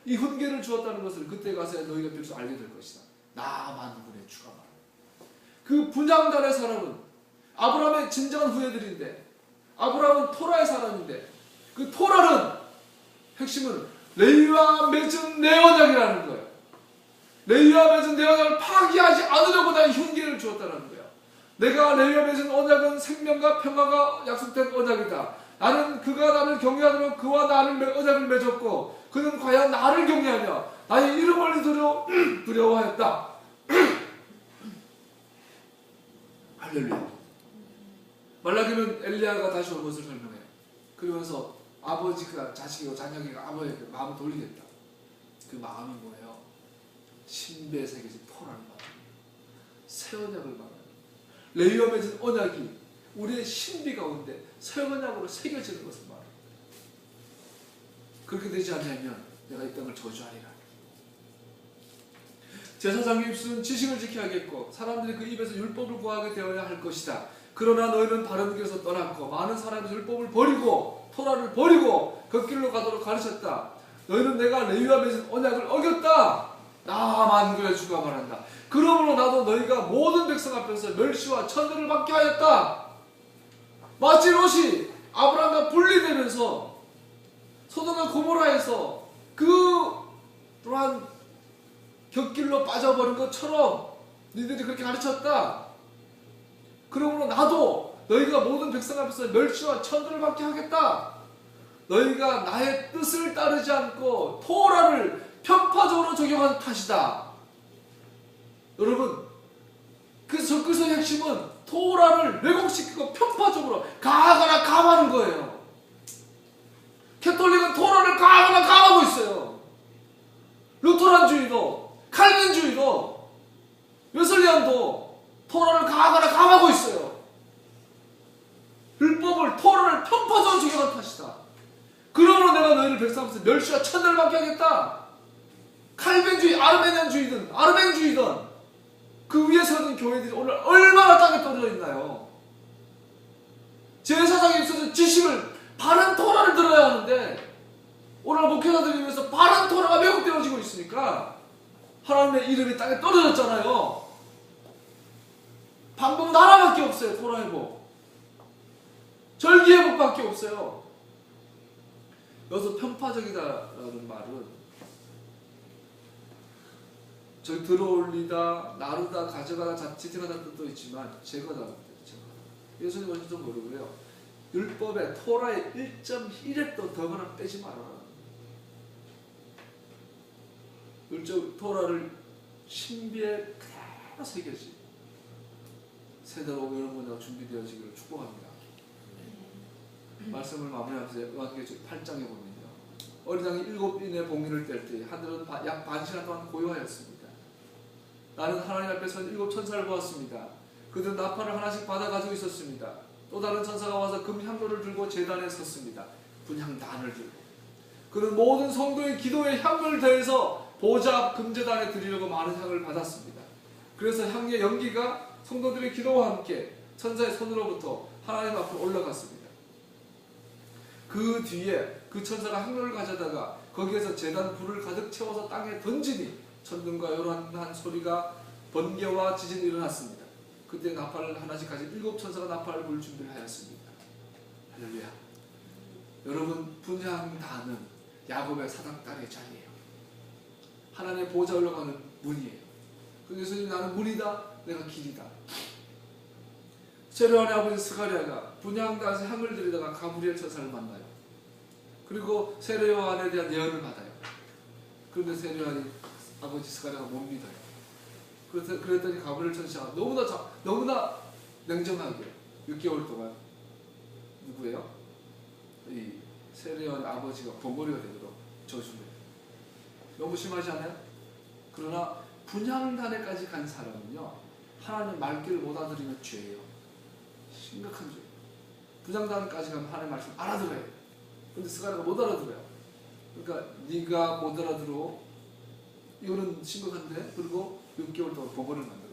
이 훈계를 주었다는 것을 그때 가서 너희가 비로소 알게 될 것이다. 나 만군의 주가 말한다. 그 분향단의 사람은 아브라함의 진정한 후예들인데, 아브라함은 토라의 사람인데, 그 토라는 핵심은 레위와 맺은 내 언약이라는 거예요. 레위와 맺은 내 언약을 파기하지 않으려고 나의 훈계를 주었다는 거예요. 내가 레위와 맺은 언약은 생명과 평화가 약속된 언약이다. 나는 그가 나를 경외하도록 그와 나를 언약을 맺었고, 그는 과연 나를 경외하며 나의 이름을 두려워하였다. 할렐루야. 말라기는 엘리야가 다시 온 것을 설명해요. 그러면서 아버지가 자식이고 자녀가 아버지에게 마음을 돌리겠다. 그 마음이 뭐예요? 신비의 세계에서 토라를 말합니다. 새 언약을 말합니다. 레위와 맺은 언약이 우리의 신비 가운데 새 언약으로 새겨지는 것을 말합니다. 그렇게 되지 않으면 내가 이 땅을 저주하리라. 제사장의 입술은 지식을 지켜야겠고 사람들이 그 입에서 율법을 구하게 되어야 할 것이다. 그러나 너희는 바른 길에서 떠났고 많은 사람이 율법을 버리고 토라를 버리고 그 길로 가도록 가르쳤다. 너희는 내가 레위와 맺은 언약을 어겼다. 나 만군의 주가 말한다. 그러므로 나도 너희가 모든 백성 앞에서 멸시와 천대를 받게 하였다. 마치 롯이 아브라함과 분리되면서 소돔과 고모라에서 그 또한 곁길로 빠져버린 것처럼 너희들이 그렇게 가르쳤다. 그러므로 나도 너희가 모든 백성 앞에서 멸시와 천대를 받게 하겠다. 너희가 나의 뜻을 따르지 않고 토라를 편파적으로 적용한 탓이다. 여러분, 그 접근서의 핵심은 토라를 왜곡시키고 편파적으로 가하거나 감하는 거예요. 캐톨릭은 토라를 가하거나 감하고 있어요. 루터란주의도, 칼빈주의도, 웨슬리안도 토라를 가하거나 감하고 있어요. 율법을, 토라를 편파적으로 적용한 탓이다. 그러므로 내가 너희를 백성 앞에서 멸시와 천대를 받게 하겠다. 칼빈주의, 아르메니안주의든 아르맹주의든 그 위에 서는 교회들이 오늘 얼마나 땅에 떨어져 있나요? 제사장의 입술에서 지식을, 바른 토라를 들어야 하는데 오늘 목회자들이 위해서 바른 토라가 왜곡되어지고 있으니까 하나님의 이름이 땅에 떨어졌잖아요. 방법은 하나밖에 없어요. 토라의 복, 절기의 복밖에 없어요. 여기서 편파적이다라는 말은 저기 들어올리다, 나르다, 가져가다, 지탱하다 뜻도 있지만 제거다 뜻이죠. 예수님 먼저 모르고요. 율법에 토라의 1.1획도 더거나 빼지 말아라. 율법 토라를 신비에 그대로 새겨지 세대가 여러분과 준비되어지기를 축복합니다. 말씀을 마무리하면서 요한계시록 8장에 보면요. 어린 양이 7인의 봉인을 뗄 때 하늘은 약 반 시간 동안 고요하였습니다. 나는 하나님 앞에서 7 천사를 보았습니다. 그들은 나팔을 하나씩 받아 가지고 있었습니다. 또 다른 천사가 와서 금 향로를 들고 제단에 섰습니다. 분향단을 들고 그는 모든 성도의 기도에 향을 더해서 보좌 앞 금제단에 드리려고 많은 향을 받았습니다. 그래서 향의 연기가 성도들의 기도와 함께 천사의 손으로부터 하나님 앞으로 올라갔습니다. 그 뒤에 그 천사가 향로를 가져다가 거기에서 제단 불을 가득 채워서 땅에 던지니 천둥과 요란한 소리가 번개와 지진이 일어났습니다. 그때 나팔을 하나씩 가진 7 천사가 나팔을 불 준비를 하였습니다. 할렐루야. 여러분, 분향단은 야곱의 사닥다리의 자리예요. 하나님의 보좌 올라가는 문이에요. 그래서 나는 문이다, 내가 길이다. 세례요한의 아버지 스가랴가 분향단에서 향을 들이다가 가브리엘 천사를 만나요. 그리고 세례요한에 대한 예언을 받아요. 그런데 세례요한이 아버지 스가랴가 못 믿어요. 그랬더니 가브리엘 천사가 너무나 냉정하게 6개월 동안 누구예요? 이 세례요한 아버지가 번거리가 되도록 저주를 해요. 너무 심하지 않아요? 그러나 분향단에까지 간 사람은요, 하나님 말귀를 못 알아들으면 죄예요. 심각한 죄. 분향단까지 가면 하나님 말씀 알아들어야 돼요. 근데 스가랴가 못 알아들어요. 그러니까 네가 못 알아들어, 이거는 심각한데. 그리고 6개월 동안 번거리를 만들어요.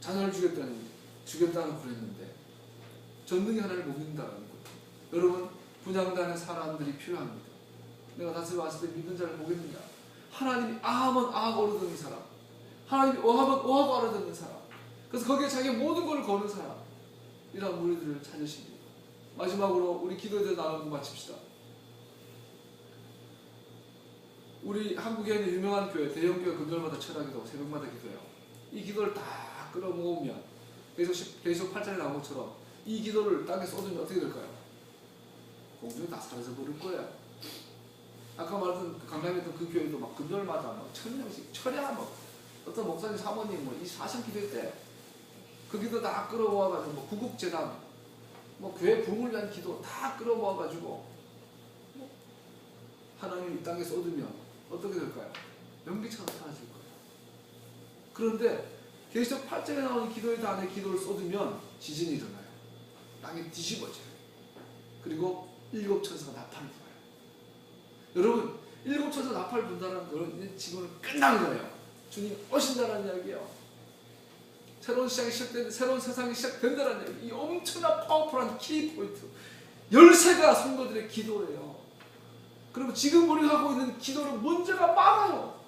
자녀를 주겠다고 그랬는데 전능히 하나님을 못 믿는다는 거예요. 여러분, 분양되는 사람들이 필요합니다. 내가 다시 왔을 때 믿는 자를 보겠느냐? 하나님이 아하면 아하고 알아듣는 사람, 하나님이 어하면 어하고 알아듣는 사람, 그래서 거기에 자기 모든 걸 거는 사람, 이런 무리들을 찾으십니다. 마지막으로 우리 기도에 대해 나누고 마칩시다. 우리 한국에 있는 유명한 교회, 대형 교회 금요일마다 철학기도, 새벽마다 기도해요. 이 기도를 다 끌어모으면 계속 8장에 나온 것처럼 이 기도를 땅에 쏟으면 어떻게 될까요? 공중에 다 사라져 버릴 거예요. 아까 말했던 강남에 있던 그 교회도 막 금요일마다 막 1000명씩 철야 뭐 어떤 목사님 사모님 뭐 24시간 기도했대. 그 기도 다 끌어모아가지고 뭐 구국재단, 뭐 교회 부흥을 위한 기도 다 끌어모아가지고 하나님이 이 땅에 쏟으면 어떻게 될까요? 연기처럼 사라질 거예요. 그런데 계시록 8장에 나오는 기도의 단에 기도를 쏟으면 지진이 일어나요. 땅이 뒤집어져요. 그리고 7 천사가 나팔을 불어요. 여러분, 7 천사 나팔 분다는 건 지금은 끝난 거예요. 주님 오신다는 이야기예요. 새로운 시작이 시작된, 새로운 세상이 시작된다는 이야기. 이 엄청난 파워풀한 키포인트. 열쇠가 성도들의 기도예요. 그리고 지금 우리가 하고 있는 기도는 문제가 많아요.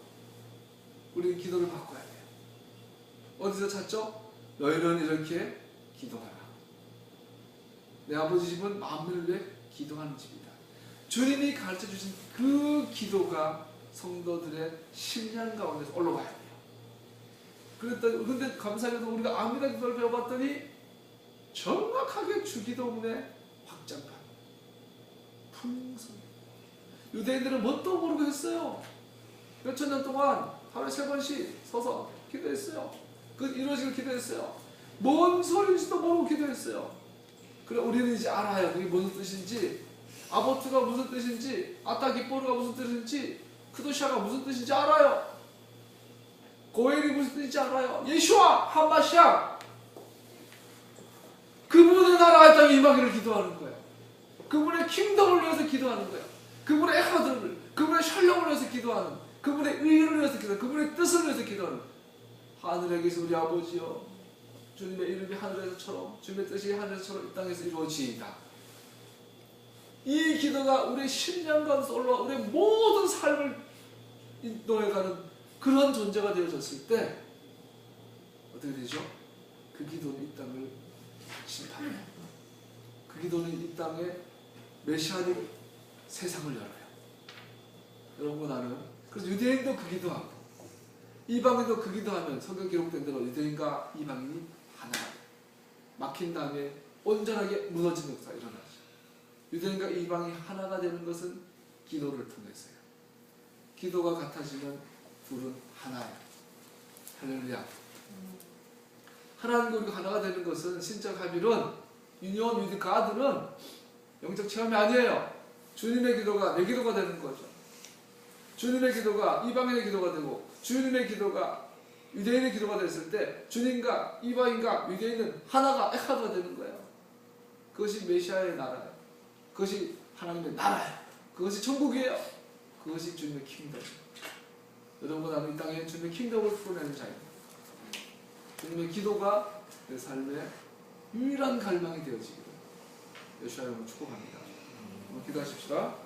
우리는 기도를 바꿔야 돼요. 어디서 찾죠? 너희는 이렇게 기도하라. 내 아버지 집은 만민을 위해 기도하는 집이다. 주님이 가르쳐 주신 그 기도가 성도들의 심령 가운데서 올라가야 돼요. 그런데 감사하게도 우리가 아미다 기도를 배워봤더니 정확하게 주기도문의 확장판, 풍성. 유대인들은 뭣도 모르고 했어요. 몇천 년 동안 하루에 3번씩 서서 기도했어요. 그 이루어지길 기도했어요. 뭔 소리인지도 모르고 기도했어요. 그래 우리는 이제 알아요. 그게 무슨 뜻인지, 아보트가 무슨 뜻인지, 아타기포르가 무슨 뜻인지, 크도샤가 무슨 뜻인지 알아요. 고엘이 무슨 뜻인지 알아요. 예수와 하마시아, 그분의 나라가 땅에 임하기를 기도하는 거예요. 그분의 킹덤을 위해서 기도하는 거예요. 그분의 에카드를, 그분의 샬롬을 위해서 기도하는, 그분의 의를 위해서 기도하는, 그분의 뜻을 위해서 기도하는 하늘에 계신 우리 아버지여, 주님의 이름이 하늘에서처럼, 주님의 뜻이 하늘에서처럼 이 땅에서 이루어지이다. 이 기도가 우리의 심령 가운데서 올라와 우리의 모든 삶을 인도해가는 그런 존재가 되어졌을 때 어떻게 되죠? 그 기도는 이 땅을 심판해요. 그 기도는 이 땅에 메시아를 세상을 열어요. 여러분과 나는 그래서 유대인도 그 기도하고 이방인도 그 기도하면 성경 기록된 대로 유대인과 이방인이 하나가 돼요. 막힌 다음에 온전하게 무너진 역사가 일어나죠. 유대인과 이방이 하나가 되는 것은 기도를 통해서요. 기도가 같아지면 둘은 하나예요. 할렐루야. 하나님과 우리가 하나가 되는 것은 신적 합일은 유니온 위드 가드는 영적 체험이 아니에요. 주님의 기도가 내 기도가 되는 거죠. 주님의 기도가 이방인의 기도가 되고 주님의 기도가 유대인의 기도가 됐을 때 주님과 이방인과 유대인은 하나가 에카드가 되는 거예요. 그것이 메시아의 나라예요. 그것이 하나님의 나라예요. 그것이 천국이에요. 그것이 주님의 킹덤이에요. 여러분과 나는 이 땅에 주님의 킹덤을 풀어내는 자입니다. 주님의 기도가 내 삶의 유일한 갈망이 되어지기를 예수와 이름으로 축복합니다. 기도하십시다.